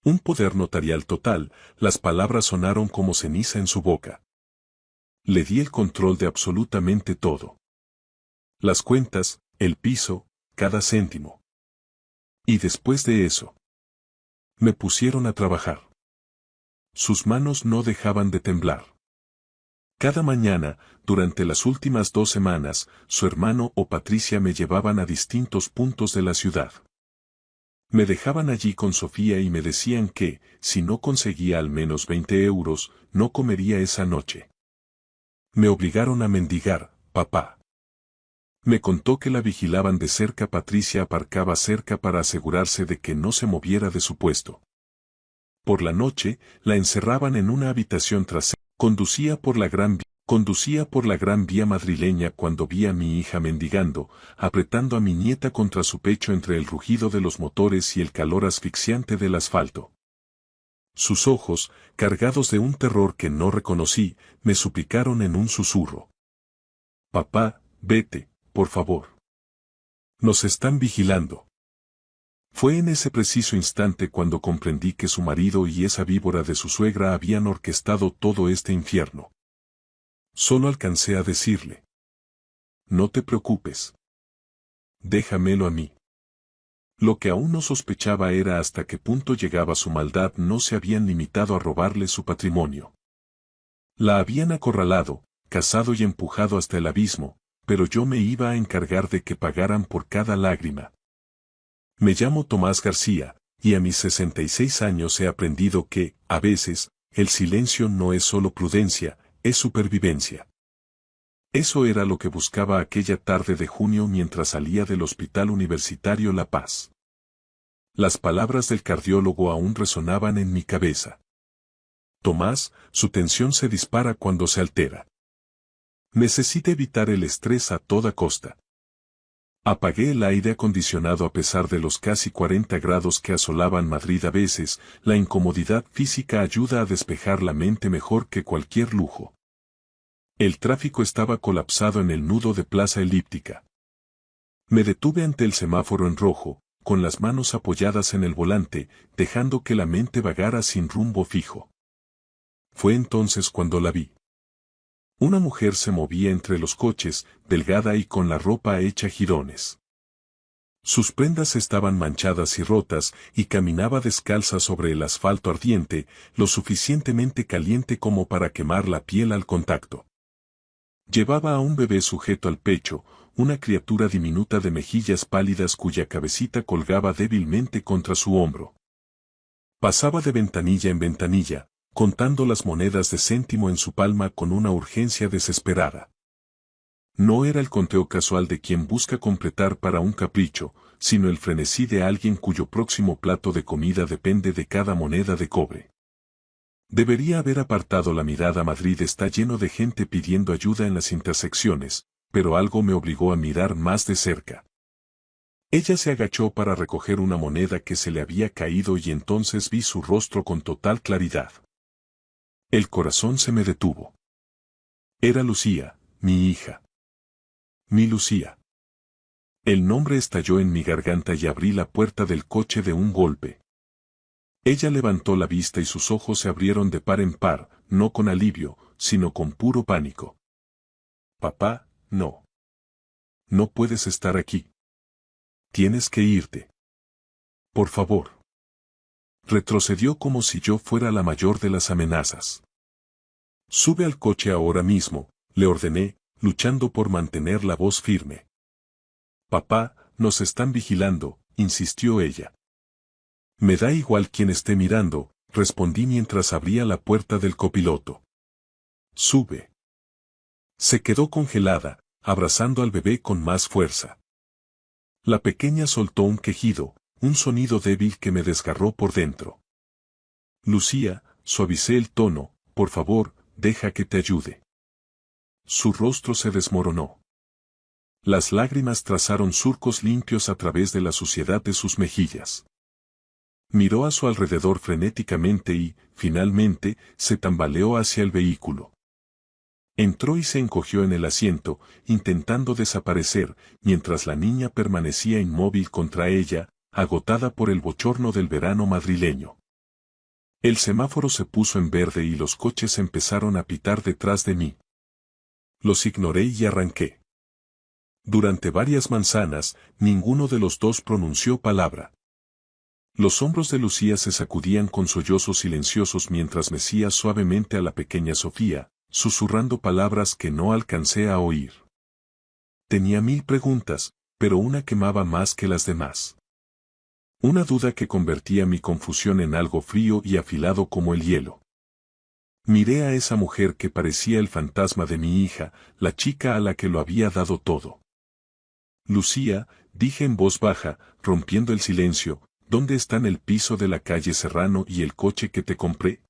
Un poder notarial total, las palabras sonaron como ceniza en su boca. Le di el control de absolutamente todo. Las cuentas, el piso, cada céntimo. Y después de eso, me pusieron a trabajar. Sus manos no dejaban de temblar. Cada mañana, durante las últimas 2 semanas, su hermano o Patricia me llevaban a distintos puntos de la ciudad. Me dejaban allí con Sofía y me decían que, si no conseguía al menos 20 euros, no comería esa noche. Me obligaron a mendigar, papá. Me contó que la vigilaban de cerca. Patricia aparcaba cerca para asegurarse de que no se moviera de su puesto. Por la noche, la encerraban en una habitación trasera. Conducía por la Gran Vía. Conducía por la gran vía madrileña cuando vi a mi hija mendigando, apretando a mi nieta contra su pecho entre el rugido de los motores y el calor asfixiante del asfalto. Sus ojos, cargados de un terror que no reconocí, me suplicaron en un susurro. Papá, vete, por favor. Nos están vigilando. Fue en ese preciso instante cuando comprendí que su marido y esa víbora de su suegra habían orquestado todo este infierno. Solo alcancé a decirle: no te preocupes. Déjamelo a mí. Lo que aún no sospechaba era hasta qué punto llegaba su maldad. No se habían limitado a robarle su patrimonio. La habían acorralado, cazado y empujado hasta el abismo, pero yo me iba a encargar de que pagaran por cada lágrima. Me llamo Tomás García, y a mis 66 años he aprendido que, a veces, el silencio no es solo prudencia, es supervivencia. Eso era lo que buscaba aquella tarde de junio mientras salía del Hospital Universitario La Paz. Las palabras del cardiólogo aún resonaban en mi cabeza. Tomás, su tensión se dispara cuando se altera. Necesita evitar el estrés a toda costa. Apagué el aire acondicionado a pesar de los casi 40 grados que asolaban Madrid a veces. La incomodidad física ayuda a despejar la mente mejor que cualquier lujo. El tráfico estaba colapsado en el nudo de Plaza Elíptica. Me detuve ante el semáforo en rojo, con las manos apoyadas en el volante, dejando que la mente vagara sin rumbo fijo. Fue entonces cuando la vi. Una mujer se movía entre los coches, delgada y con la ropa hecha jirones. Sus prendas estaban manchadas y rotas, y caminaba descalza sobre el asfalto ardiente, lo suficientemente caliente como para quemar la piel al contacto. Llevaba a un bebé sujeto al pecho, una criatura diminuta de mejillas pálidas cuya cabecita colgaba débilmente contra su hombro. Pasaba de ventanilla en ventanilla, contando las monedas de céntimo en su palma con una urgencia desesperada. No era el conteo casual de quien busca completar para un capricho, sino el frenesí de alguien cuyo próximo plato de comida depende de cada moneda de cobre. Debería haber apartado la mirada. Madrid está lleno de gente pidiendo ayuda en las intersecciones, pero algo me obligó a mirar más de cerca. Ella se agachó para recoger una moneda que se le había caído y entonces vi su rostro con total claridad. El corazón se me detuvo. Era Lucía, mi hija. Mi Lucía. El nombre estalló en mi garganta y abrí la puerta del coche de un golpe. Ella levantó la vista y sus ojos se abrieron de par en par, no con alivio, sino con puro pánico. Papá, no. No puedes estar aquí. Tienes que irte. Por favor. Retrocedió como si yo fuera la mayor de las amenazas. Sube al coche ahora mismo, le ordené, luchando por mantener la voz firme. Papá, nos están vigilando, insistió ella. Me da igual quien esté mirando, respondí mientras abría la puerta del copiloto. Sube. Se quedó congelada, abrazando al bebé con más fuerza. La pequeña soltó un quejido, un sonido débil que me desgarró por dentro. Lucía, suavicé el tono, por favor, deja que te ayude. Su rostro se desmoronó. Las lágrimas trazaron surcos limpios a través de la suciedad de sus mejillas. Miró a su alrededor frenéticamente y, finalmente, se tambaleó hacia el vehículo. Entró y se encogió en el asiento, intentando desaparecer, mientras la niña permanecía inmóvil contra ella, agotada por el bochorno del verano madrileño. El semáforo se puso en verde y los coches empezaron a pitar detrás de mí. Los ignoré y arranqué. Durante varias manzanas, ninguno de los dos pronunció palabra. Los hombros de Lucía se sacudían con sollozos silenciosos mientras mecía suavemente a la pequeña Sofía, susurrando palabras que no alcancé a oír. Tenía 1000 preguntas, pero una quemaba más que las demás. Una duda que convertía mi confusión en algo frío y afilado como el hielo. Miré a esa mujer que parecía el fantasma de mi hija, la chica a la que lo había dado todo. Lucía, dije en voz baja, rompiendo el silencio, ¿dónde están el piso de la calle Serrano y el coche que te compré?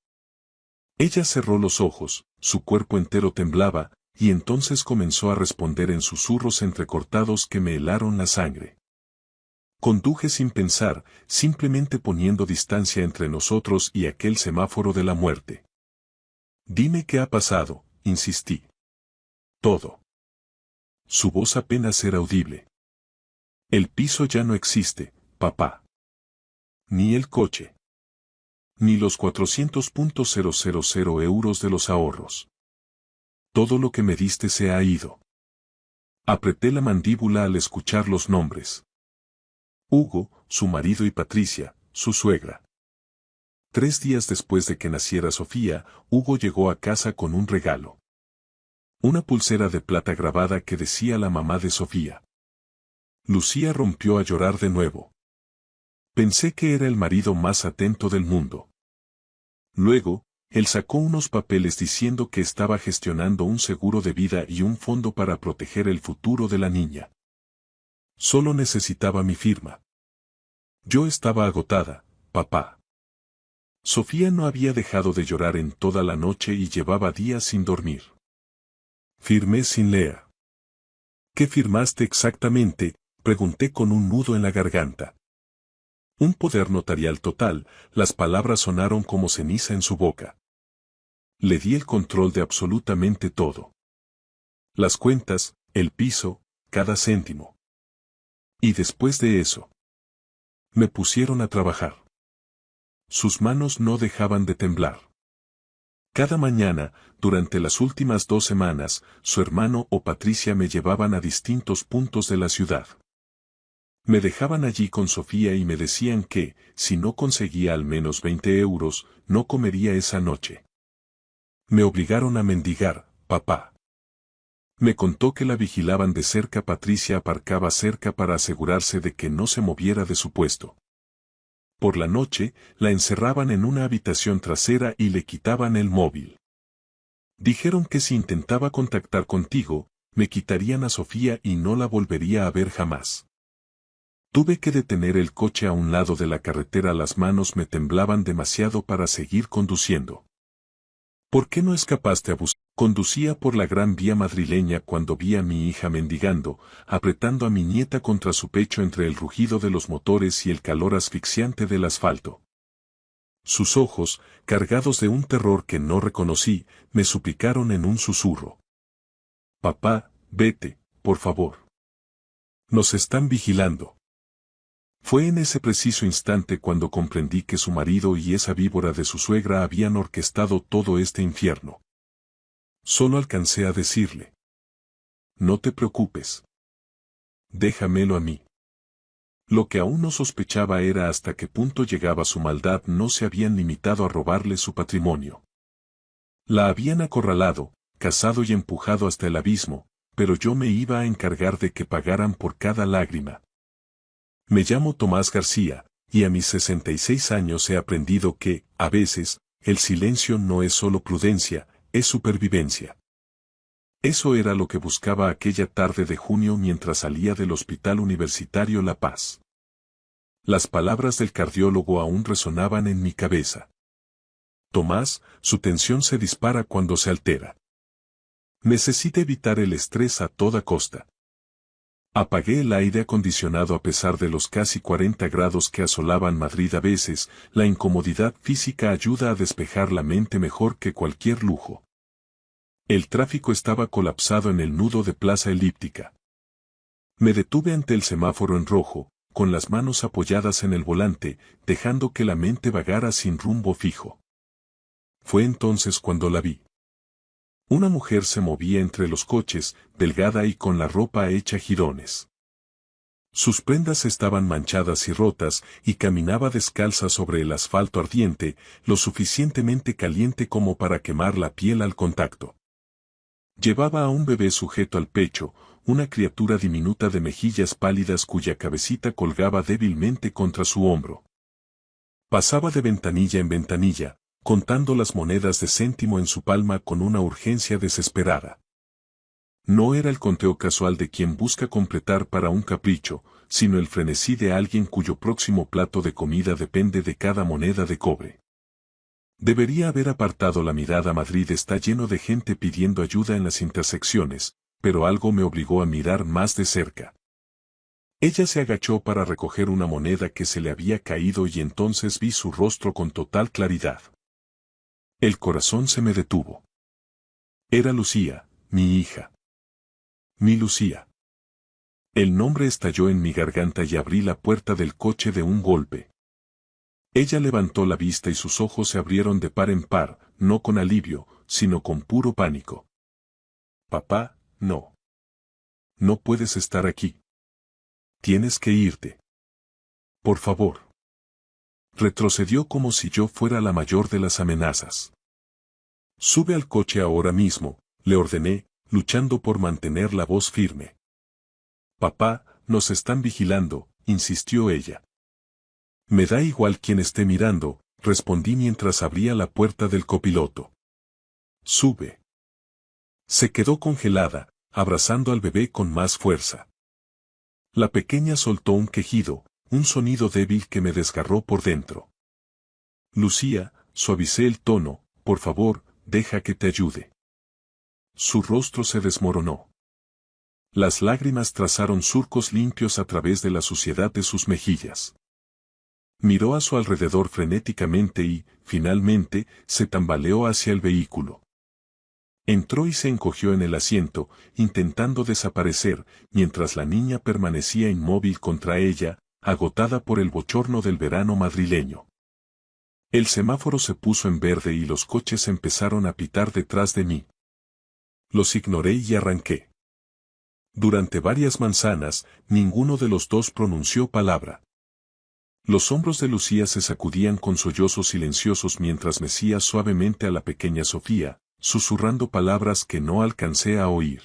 Ella cerró los ojos, su cuerpo entero temblaba, y entonces comenzó a responder en susurros entrecortados que me helaron la sangre. Conduje sin pensar, simplemente poniendo distancia entre nosotros y aquel semáforo de la muerte. Dime qué ha pasado, insistí. Todo. Su voz apenas era audible. El piso ya no existe, papá. Ni el coche. Ni los 400.000 euros de los ahorros. Todo lo que me diste se ha ido. Apreté la mandíbula al escuchar los nombres. Hugo, su marido y Patricia, su suegra. 3 días después de que naciera Sofía, Hugo llegó a casa con un regalo. Una pulsera de plata grabada que decía la mamá de Sofía. Lucía rompió a llorar de nuevo. Pensé que era el marido más atento del mundo. Luego, él sacó unos papeles diciendo que estaba gestionando un seguro de vida y un fondo para proteger el futuro de la niña. Solo necesitaba mi firma. Yo estaba agotada, papá. Sofía no había dejado de llorar en toda la noche y llevaba días sin dormir. Firmé sin leer. ¿Qué firmaste exactamente?, pregunté con un nudo en la garganta. Un poder notarial total, las palabras sonaron como ceniza en su boca. Le di el control de absolutamente todo. Las cuentas, el piso, cada céntimo. Y después de eso, me pusieron a trabajar. Sus manos no dejaban de temblar. Cada mañana, durante las últimas 2 semanas, su hermano o Patricia me llevaban a distintos puntos de la ciudad. Me dejaban allí con Sofía y me decían que, si no conseguía al menos 20 euros, no comería esa noche. Me obligaron a mendigar, papá. Me contó que la vigilaban de cerca. Patricia aparcaba cerca para asegurarse de que no se moviera de su puesto. Por la noche, la encerraban en una habitación trasera y le quitaban el móvil. Dijeron que si intentaba contactar contigo, me quitarían a Sofía y no la volvería a ver jamás. Tuve que detener el coche a un lado de la carretera. Las manos me temblaban demasiado para seguir conduciendo. ¿Por qué no escapaste a buscar? Conducía por la gran vía madrileña cuando vi a mi hija mendigando, apretando a mi nieta contra su pecho entre el rugido de los motores y el calor asfixiante del asfalto. Sus ojos, cargados de un terror que no reconocí, me suplicaron en un susurro. Papá, vete, por favor. Nos están vigilando. Fue en ese preciso instante cuando comprendí que su marido y esa víbora de su suegra habían orquestado todo este infierno. Solo alcancé a decirle: no te preocupes. Déjamelo a mí. Lo que aún no sospechaba era hasta qué punto llegaba su maldad. No se habían limitado a robarle su patrimonio. La habían acorralado, cazado y empujado hasta el abismo, pero yo me iba a encargar de que pagaran por cada lágrima. Me llamo Tomás García, y a mis 66 años he aprendido que, a veces, el silencio no es solo prudencia, es supervivencia. Eso era lo que buscaba aquella tarde de junio mientras salía del Hospital Universitario La Paz. Las palabras del cardiólogo aún resonaban en mi cabeza. Tomás, su tensión se dispara cuando se altera. Necesita evitar el estrés a toda costa. Apagué el aire acondicionado. A pesar de los casi 40 grados que asolaban Madrid a veces, la incomodidad física ayuda a despejar la mente mejor que cualquier lujo. El tráfico estaba colapsado en el nudo de Plaza Elíptica. Me detuve ante el semáforo en rojo, con las manos apoyadas en el volante, dejando que la mente vagara sin rumbo fijo. Fue entonces cuando la vi. Una mujer se movía entre los coches, delgada y con la ropa hecha jirones. Sus prendas estaban manchadas y rotas, y caminaba descalza sobre el asfalto ardiente, lo suficientemente caliente como para quemar la piel al contacto. Llevaba a un bebé sujeto al pecho, una criatura diminuta de mejillas pálidas cuya cabecita colgaba débilmente contra su hombro. Pasaba de ventanilla en ventanilla, contando las monedas de céntimo en su palma con una urgencia desesperada. No era el conteo casual de quien busca completar para un capricho, sino el frenesí de alguien cuyo próximo plato de comida depende de cada moneda de cobre. Debería haber apartado la mirada. Madrid está lleno de gente pidiendo ayuda en las intersecciones, pero algo me obligó a mirar más de cerca. Ella se agachó para recoger una moneda que se le había caído y entonces vi su rostro con total claridad. El corazón se me detuvo. Era Lucía, mi hija. Mi Lucía. El nombre estalló en mi garganta y abrí la puerta del coche de un golpe. Ella levantó la vista y sus ojos se abrieron de par en par, no con alivio, sino con puro pánico. Papá, no. No puedes estar aquí. Tienes que irte. Por favor. Retrocedió como si yo fuera la mayor de las amenazas. Sube al coche ahora mismo, le ordené, luchando por mantener la voz firme. Papá, nos están vigilando, insistió ella. Me da igual quien esté mirando, respondí mientras abría la puerta del copiloto. Sube. Se quedó congelada, abrazando al bebé con más fuerza. La pequeña soltó un quejido, un sonido débil que me desgarró por dentro. Lucía, suavicé el tono, por favor, deja que te ayude. Su rostro se desmoronó. Las lágrimas trazaron surcos limpios a través de la suciedad de sus mejillas. Miró a su alrededor frenéticamente y, finalmente, se tambaleó hacia el vehículo. Entró y se encogió en el asiento, intentando desaparecer, mientras la niña permanecía inmóvil contra ella, agotada por el bochorno del verano madrileño. El semáforo se puso en verde y los coches empezaron a pitar detrás de mí. Los ignoré y arranqué. Durante varias manzanas, ninguno de los dos pronunció palabra. Los hombros de Lucía se sacudían con sollozos silenciosos mientras mecía suavemente a la pequeña Sofía, susurrando palabras que no alcancé a oír.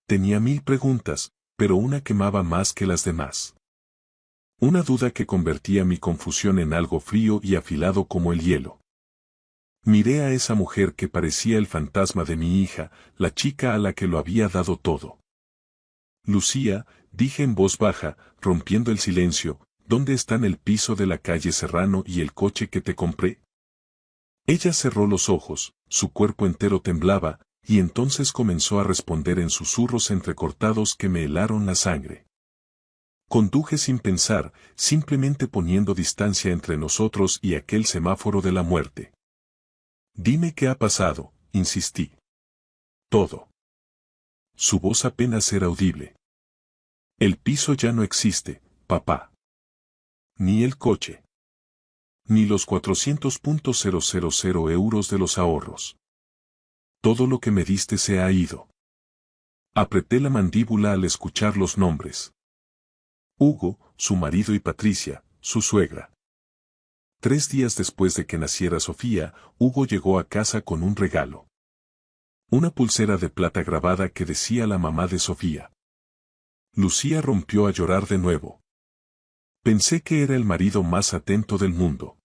Tenía 1000 preguntas, pero una quemaba más que las demás. Una duda que convertía mi confusión en algo frío y afilado como el hielo. Miré a esa mujer que parecía el fantasma de mi hija, la chica a la que lo había dado todo. Lucía, dije en voz baja, rompiendo el silencio, ¿dónde están el piso de la calle Serrano y el coche que te compré? Ella cerró los ojos, su cuerpo entero temblaba, y entonces comenzó a responder en susurros entrecortados que me helaron la sangre. Conduje sin pensar, simplemente poniendo distancia entre nosotros y aquel semáforo de la muerte. Dime qué ha pasado, insistí. Todo. Su voz apenas era audible. El piso ya no existe, papá. Ni el coche. Ni los 400.000 euros de los ahorros. Todo lo que me diste se ha ido. Apreté la mandíbula al escuchar los nombres. Hugo, su marido y Patricia, su suegra. 3 días después de que naciera Sofía, Hugo llegó a casa con un regalo. Una pulsera de plata grabada que decía la mamá de Sofía. Lucía rompió a llorar de nuevo. Pensé que era el marido más atento del mundo.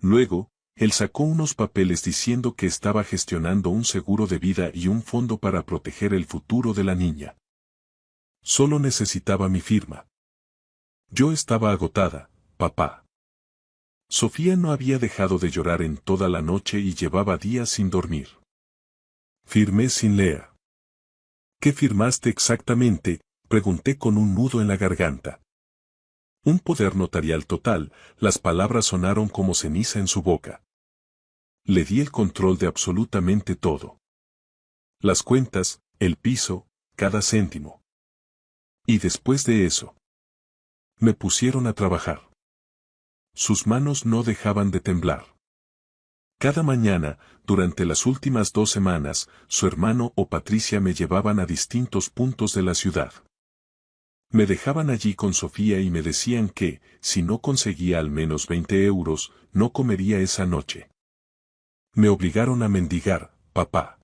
Luego, él sacó unos papeles diciendo que estaba gestionando un seguro de vida y un fondo para proteger el futuro de la niña. Solo necesitaba mi firma. Yo estaba agotada, papá. Sofía no había dejado de llorar en toda la noche y llevaba días sin dormir. Firmé sin leer. ¿Qué firmaste exactamente?, pregunté con un nudo en la garganta. Un poder notarial total, las palabras sonaron como ceniza en su boca. Le di el control de absolutamente todo. Las cuentas, el piso, cada céntimo. Y después de eso, me pusieron a trabajar. Sus manos no dejaban de temblar. Cada mañana, durante las últimas 2 semanas, su hermano o Patricia me llevaban a distintos puntos de la ciudad. Me dejaban allí con Sofía y me decían que, si no conseguía al menos 20 euros, no comería esa noche. Me obligaron a mendigar, papá.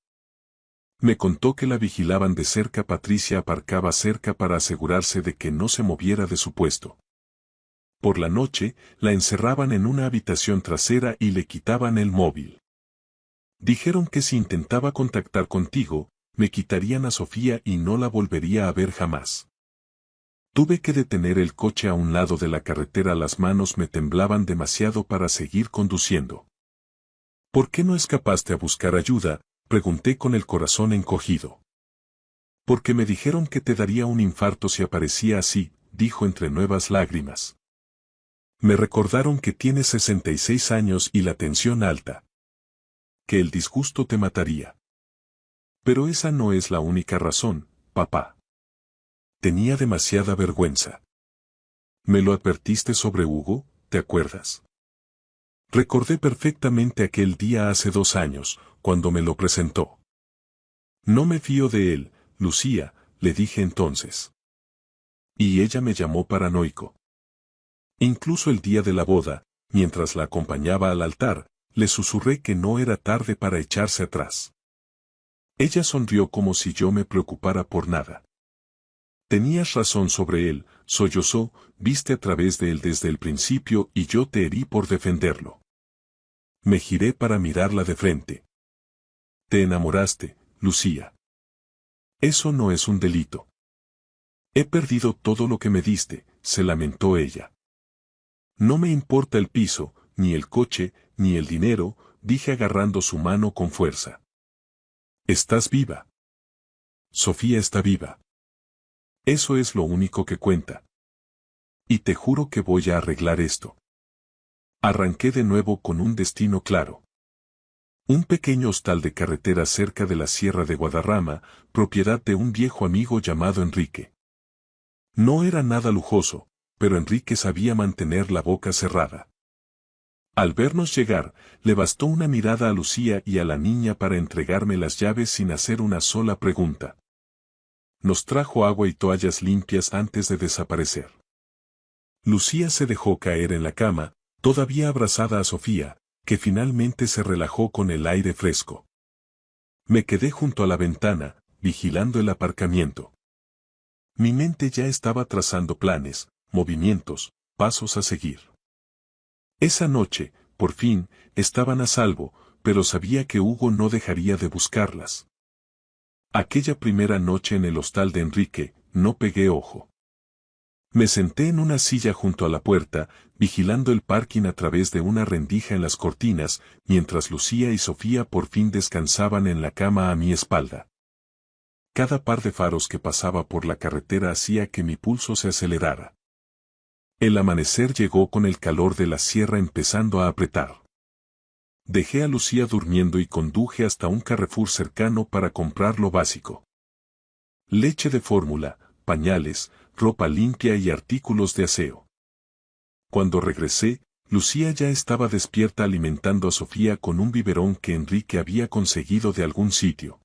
Me contó que la vigilaban de cerca. Patricia aparcaba cerca para asegurarse de que no se moviera de su puesto. Por la noche, la encerraban en una habitación trasera y le quitaban el móvil. Dijeron que si intentaba contactar contigo, me quitarían a Sofía y no la volvería a ver jamás. Tuve que detener el coche a un lado de la carretera. Las manos me temblaban demasiado para seguir conduciendo. ¿Por qué no escapaste a buscar ayuda?, pregunté con el corazón encogido. Porque me dijeron que te daría un infarto si aparecía así, dijo entre nuevas lágrimas. Me recordaron que tienes 66 años y la tensión alta. Que el disgusto te mataría. Pero esa no es la única razón, papá. Tenía demasiada vergüenza. Me lo advertiste sobre Hugo, ¿te acuerdas? Recordé perfectamente aquel día hace 2 años, cuando me lo presentó. No me fío de él, Lucía, le dije entonces. Y ella me llamó paranoico. Incluso el día de la boda, mientras la acompañaba al altar, le susurré que no era tarde para echarse atrás. Ella sonrió como si yo me preocupara por nada. Tenías razón sobre él, sollozó, viste a través de él desde el principio y yo te herí por defenderlo. Me giré para mirarla de frente. Te enamoraste, Lucía. Eso no es un delito. He perdido todo lo que me diste, se lamentó ella. No me importa el piso, ni el coche, ni el dinero, dije agarrando su mano con fuerza. Estás viva. Sofía está viva. Eso es lo único que cuenta. Y te juro que voy a arreglar esto. Arranqué de nuevo con un destino claro. Un pequeño hostal de carretera cerca de la Sierra de Guadarrama, propiedad de un viejo amigo llamado Enrique. No era nada lujoso, pero Enrique sabía mantener la boca cerrada. Al vernos llegar, le bastó una mirada a Lucía y a la niña para entregarme las llaves sin hacer una sola pregunta. Nos trajo agua y toallas limpias antes de desaparecer. Lucía se dejó caer en la cama, todavía abrazada a Sofía, que finalmente se relajó con el aire fresco. Me quedé junto a la ventana, vigilando el aparcamiento. Mi mente ya estaba trazando planes, movimientos, pasos a seguir. Esa noche, por fin, estaban a salvo, pero sabía que Hugo no dejaría de buscarlas. Aquella primera noche en el hostal de Enrique, no pegué ojo. Me senté en una silla junto a la puerta, vigilando el parking a través de una rendija en las cortinas, mientras Lucía y Sofía por fin descansaban en la cama a mi espalda. Cada par de faros que pasaba por la carretera hacía que mi pulso se acelerara. El amanecer llegó con el calor de la sierra empezando a apretar. Dejé a Lucía durmiendo y conduje hasta un Carrefour cercano para comprar lo básico. Leche de fórmula, pañales, ropa limpia y artículos de aseo. Cuando regresé, Lucía ya estaba despierta alimentando a Sofía con un biberón que Enrique había conseguido de algún sitio.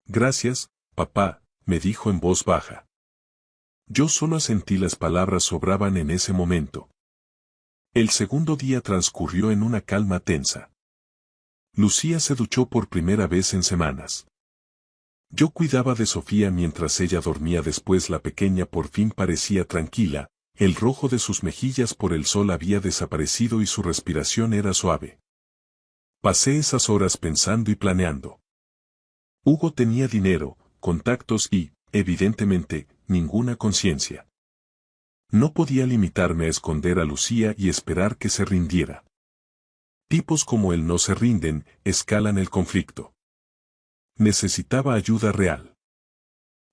Gracias, papá, me dijo en voz baja. Yo solo asentí, las palabras sobraban en ese momento. El segundo día transcurrió en una calma tensa. Lucía se duchó por primera vez en semanas. Yo cuidaba de Sofía mientras ella dormía. Después la pequeña por fin parecía tranquila, el rojo de sus mejillas por el sol había desaparecido y su respiración era suave. Pasé esas horas pensando y planeando. Hugo tenía dinero, contactos y, evidentemente, ninguna conciencia. No podía limitarme a esconder a Lucía y esperar que se rindiera. Tipos como él no se rinden, escalan el conflicto. Necesitaba ayuda real.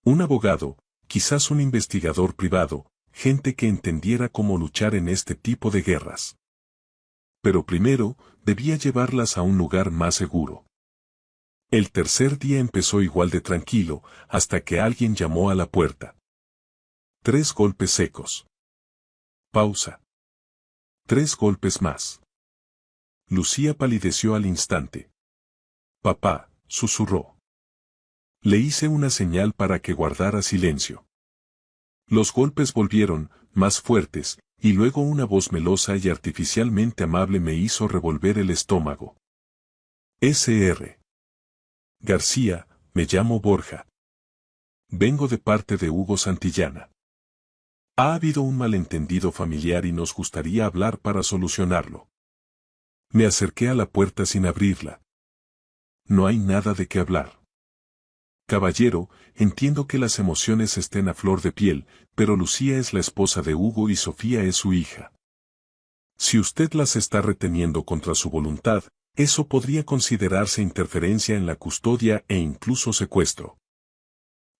Un abogado, quizás un investigador privado, gente que entendiera cómo luchar en este tipo de guerras. Pero primero, debía llevarlas a un lugar más seguro. El tercer día empezó igual de tranquilo, hasta que alguien llamó a la puerta. 3 golpes secos. Pausa. 3 golpes más. Lucía palideció al instante. Papá, susurró. Le hice una señal para que guardara silencio. Los golpes volvieron, más fuertes, y luego una voz melosa y artificialmente amable me hizo revolver el estómago. Sr. García, me llamo Borja. Vengo de parte de Hugo Santillana. Ha habido un malentendido familiar y nos gustaría hablar para solucionarlo. Me acerqué a la puerta sin abrirla. No hay nada de qué hablar. Caballero, entiendo que las emociones estén a flor de piel, pero Lucía es la esposa de Hugo y Sofía es su hija. Si usted las está reteniendo contra su voluntad, Eso podría considerarse interferencia en la custodia e incluso secuestro.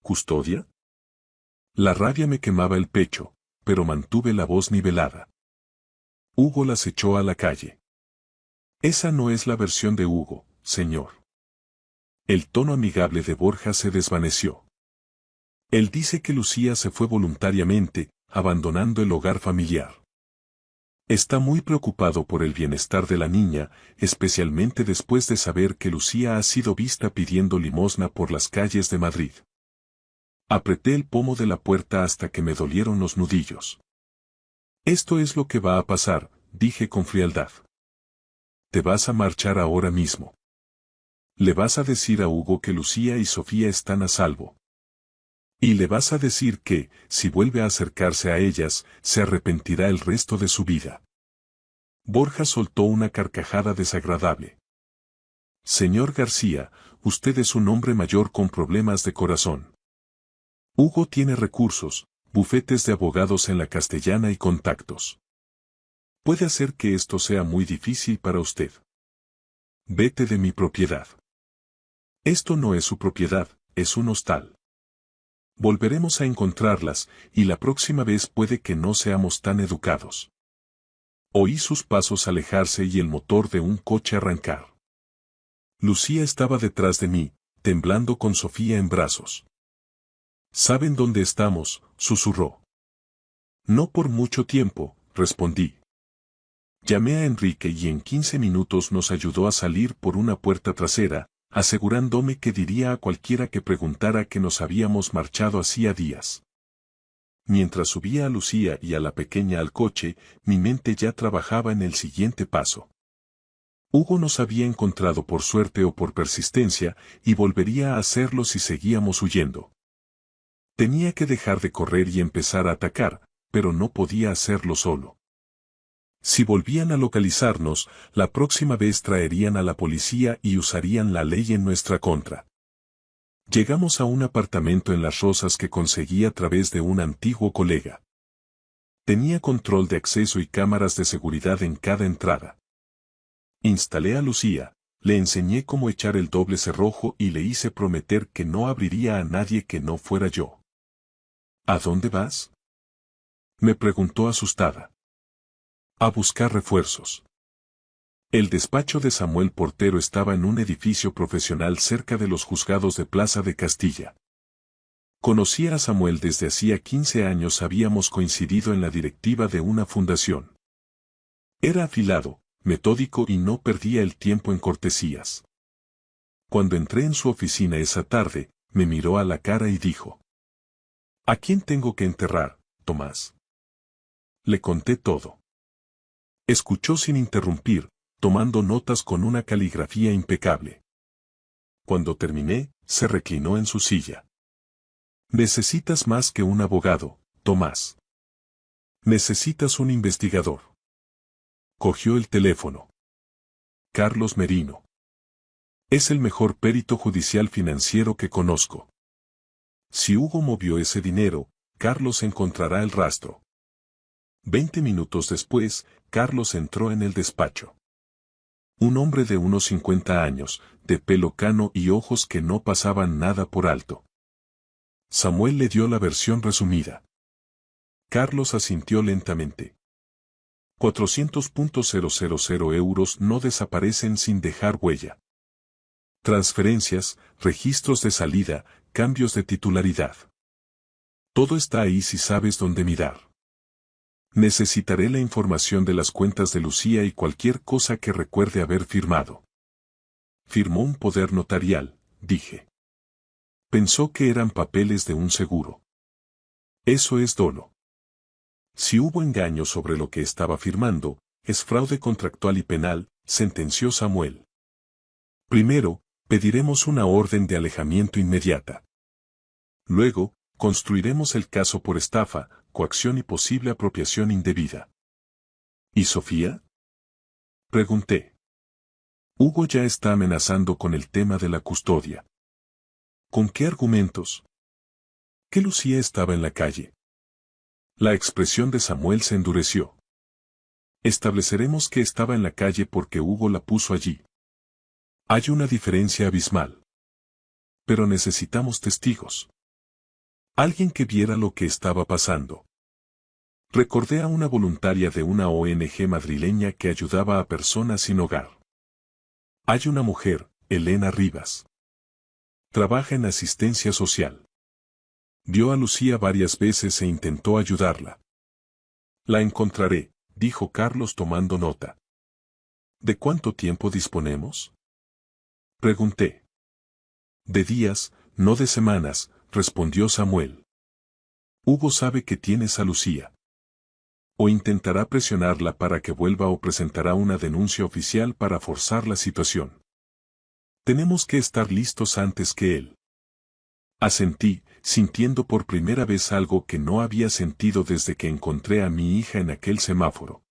¿Custodia? La rabia me quemaba el pecho, pero mantuve la voz nivelada. Hugo las echó a la calle. Esa no es la versión de Hugo, señor. El tono amigable de Borja se desvaneció. Él dice que Lucía se fue voluntariamente, abandonando el hogar familiar. Está muy preocupado por el bienestar de la niña, especialmente después de saber que Lucía ha sido vista pidiendo limosna por las calles de Madrid. Apreté el pomo de la puerta hasta que me dolieron los nudillos. Esto es lo que va a pasar, dije con frialdad. Te vas a marchar ahora mismo. Le vas a decir a Hugo que Lucía y Sofía están a salvo. Y le vas a decir que, si vuelve a acercarse a ellas, se arrepentirá el resto de su vida. Borja soltó una carcajada desagradable. Señor García, usted es un hombre mayor con problemas de corazón. Hugo tiene recursos, bufetes de abogados en la Castellana y contactos. Puede hacer que esto sea muy difícil para usted. Vete de mi propiedad. Esto no es su propiedad, es un hostal. Volveremos a encontrarlas, y la próxima vez puede que no seamos tan educados. Oí sus pasos alejarse y el motor de un coche arrancar. Lucía estaba detrás de mí, temblando con Sofía en brazos. ¿Saben dónde estamos?, susurró. No por mucho tiempo, respondí. Llamé a Enrique y en 15 minutos nos ayudó a salir por una puerta trasera, asegurándome que diría a cualquiera que preguntara que nos habíamos marchado hacía días. Mientras subía a Lucía y a la pequeña al coche, mi mente ya trabajaba en el siguiente paso. Hugo nos había encontrado por suerte o por persistencia, y volvería a hacerlo si seguíamos huyendo. Tenía que dejar de correr y empezar a atacar, pero no podía hacerlo solo. Si volvían a localizarnos, la próxima vez traerían a la policía y usarían la ley en nuestra contra. Llegamos a un apartamento en Las Rosas que conseguí a través de un antiguo colega. Tenía control de acceso y cámaras de seguridad en cada entrada. Instalé a Lucía, le enseñé cómo echar el doble cerrojo y le hice prometer que no abriría a nadie que no fuera yo. ¿A dónde vas?, me preguntó asustada. A buscar refuerzos. El despacho de Samuel Portero estaba en un edificio profesional cerca de los juzgados de Plaza de Castilla. Conocía a Samuel desde hacía 15 años, habíamos coincidido en la directiva de una fundación. Era afilado, metódico y no perdía el tiempo en cortesías. Cuando entré en su oficina esa tarde, me miró a la cara y dijo: ¿A quién tengo que enterrar, Tomás? Le conté todo. Escuchó sin interrumpir, tomando notas con una caligrafía impecable. Cuando terminé, se reclinó en su silla. Necesitas más que un abogado, Tomás. Necesitas un investigador. Cogió el teléfono. Carlos Merino. Es el mejor perito judicial financiero que conozco. Si Hugo movió ese dinero, Carlos encontrará el rastro. 20 minutos después, Carlos entró en el despacho. Un hombre de unos 50 años, de pelo cano y ojos que no pasaban nada por alto. Samuel le dio la versión resumida. Carlos asintió lentamente. 400.000 euros no desaparecen sin dejar huella. Transferencias, registros de salida, cambios de titularidad. Todo está ahí si sabes dónde mirar. Necesitaré la información de las cuentas de Lucía y cualquier cosa que recuerde haber firmado. Firmó un poder notarial, dije. Pensó que eran papeles de un seguro. Eso es dolo. Si hubo engaño sobre lo que estaba firmando, es fraude contractual y penal, sentenció Samuel. Primero, pediremos una orden de alejamiento inmediata. Luego, construiremos el caso por estafa, coacción y posible apropiación indebida. ¿Y Sofía?, pregunté. Hugo ya está amenazando con el tema de la custodia. ¿Con qué argumentos? Que Lucía estaba en la calle. La expresión de Samuel se endureció. Estableceremos que estaba en la calle porque Hugo la puso allí. Hay una diferencia abismal. Pero necesitamos testigos. Alguien que viera lo que estaba pasando. Recordé a una voluntaria de una ONG madrileña que ayudaba a personas sin hogar. Hay una mujer, Elena Rivas. Trabaja en asistencia social. Vio a Lucía varias veces e intentó ayudarla. La encontraré, dijo Carlos tomando nota. ¿De cuánto tiempo disponemos? Pregunté. De días, no de semanas, respondió Samuel. Hugo sabe que tienes a Lucía. O intentará presionarla para que vuelva o presentará una denuncia oficial para forzar la situación. Tenemos que estar listos antes que él. Asentí, sintiendo por primera vez algo que no había sentido desde que encontré a mi hija en aquel semáforo.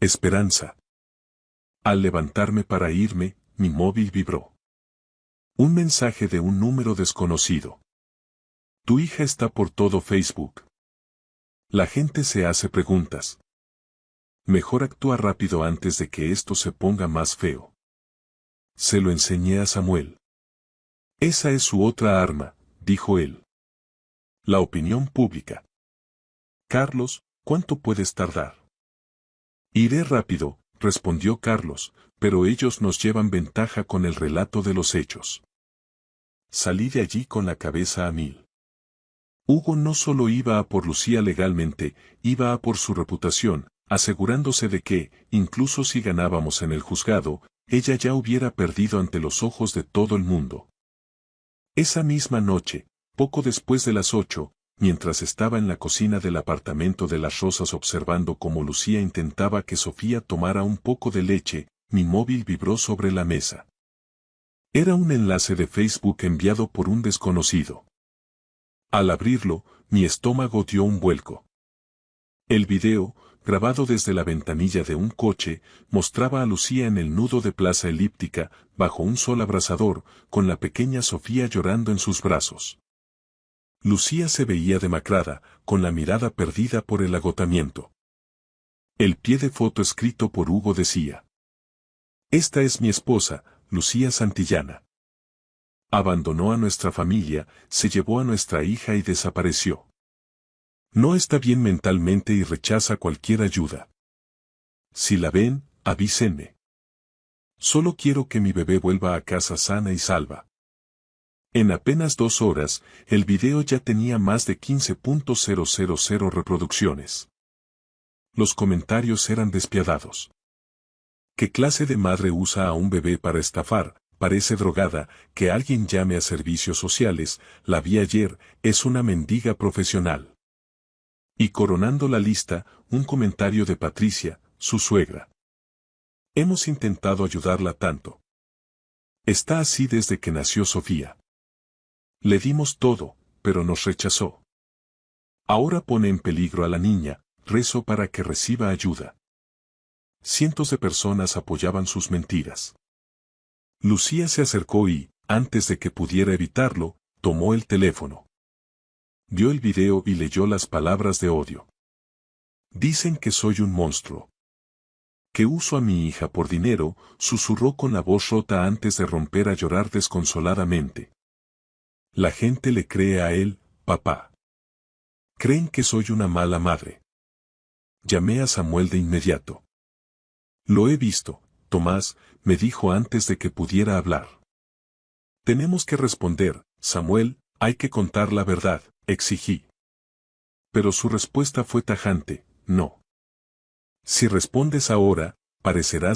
Esperanza. Al levantarme para irme, mi móvil vibró. Un mensaje de un número desconocido. Tu hija está por todo Facebook. La gente se hace preguntas. Mejor actúa rápido antes de que esto se ponga más feo. Se lo enseñé a Samuel. Esa es su otra arma, dijo él. La opinión pública. Carlos, ¿cuánto puedes tardar? Iré rápido, respondió Carlos, pero ellos nos llevan ventaja con el relato de los hechos. Salí de allí con la cabeza a mil. Hugo no solo iba a por Lucía legalmente, iba a por su reputación, asegurándose de que, incluso si ganábamos en el juzgado, ella ya hubiera perdido ante los ojos de todo el mundo. Esa misma noche, poco después de las 8, mientras estaba en la cocina del apartamento de Las Rosas observando cómo Lucía intentaba que Sofía tomara un poco de leche, mi móvil vibró sobre la mesa. Era un enlace de Facebook enviado por un desconocido. Al abrirlo, mi estómago dio un vuelco. El video, grabado desde la ventanilla de un coche, mostraba a Lucía en el nudo de Plaza Elíptica, bajo un sol abrasador, con la pequeña Sofía llorando en sus brazos. Lucía se veía demacrada, con la mirada perdida por el agotamiento. El pie de foto escrito por Hugo decía: Esta es mi esposa, Lucía Santillana. Abandonó a nuestra familia, se llevó a nuestra hija y desapareció. No está bien mentalmente y rechaza cualquier ayuda. Si la ven, avísenme. Solo quiero que mi bebé vuelva a casa sana y salva. En apenas 2 horas, el video ya tenía más de 15.000 reproducciones. Los comentarios eran despiadados. ¿Qué clase de madre usa a un bebé para estafar? Parece drogada, que alguien llame a servicios sociales, la vi ayer, es una mendiga profesional. Y coronando la lista, un comentario de Patricia, su suegra. Hemos intentado ayudarla tanto. Está así desde que nació Sofía. Le dimos todo, pero nos rechazó. Ahora pone en peligro a la niña, rezo para que reciba ayuda. Cientos de personas apoyaban sus mentiras. Lucía se acercó y, antes de que pudiera evitarlo, tomó el teléfono. Vio el video y leyó las palabras de odio. Dicen que soy un monstruo. Que uso a mi hija por dinero, susurró con la voz rota antes de romper a llorar desconsoladamente. La gente le cree a él, papá. Creen que soy una mala madre. Llamé a Samuel de inmediato. Lo he visto, Tomás, me dijo antes de que pudiera hablar. Tenemos que responder, Samuel, hay que contar la verdad, exigí. Pero su respuesta fue tajante, no. Si respondes ahora, parecerás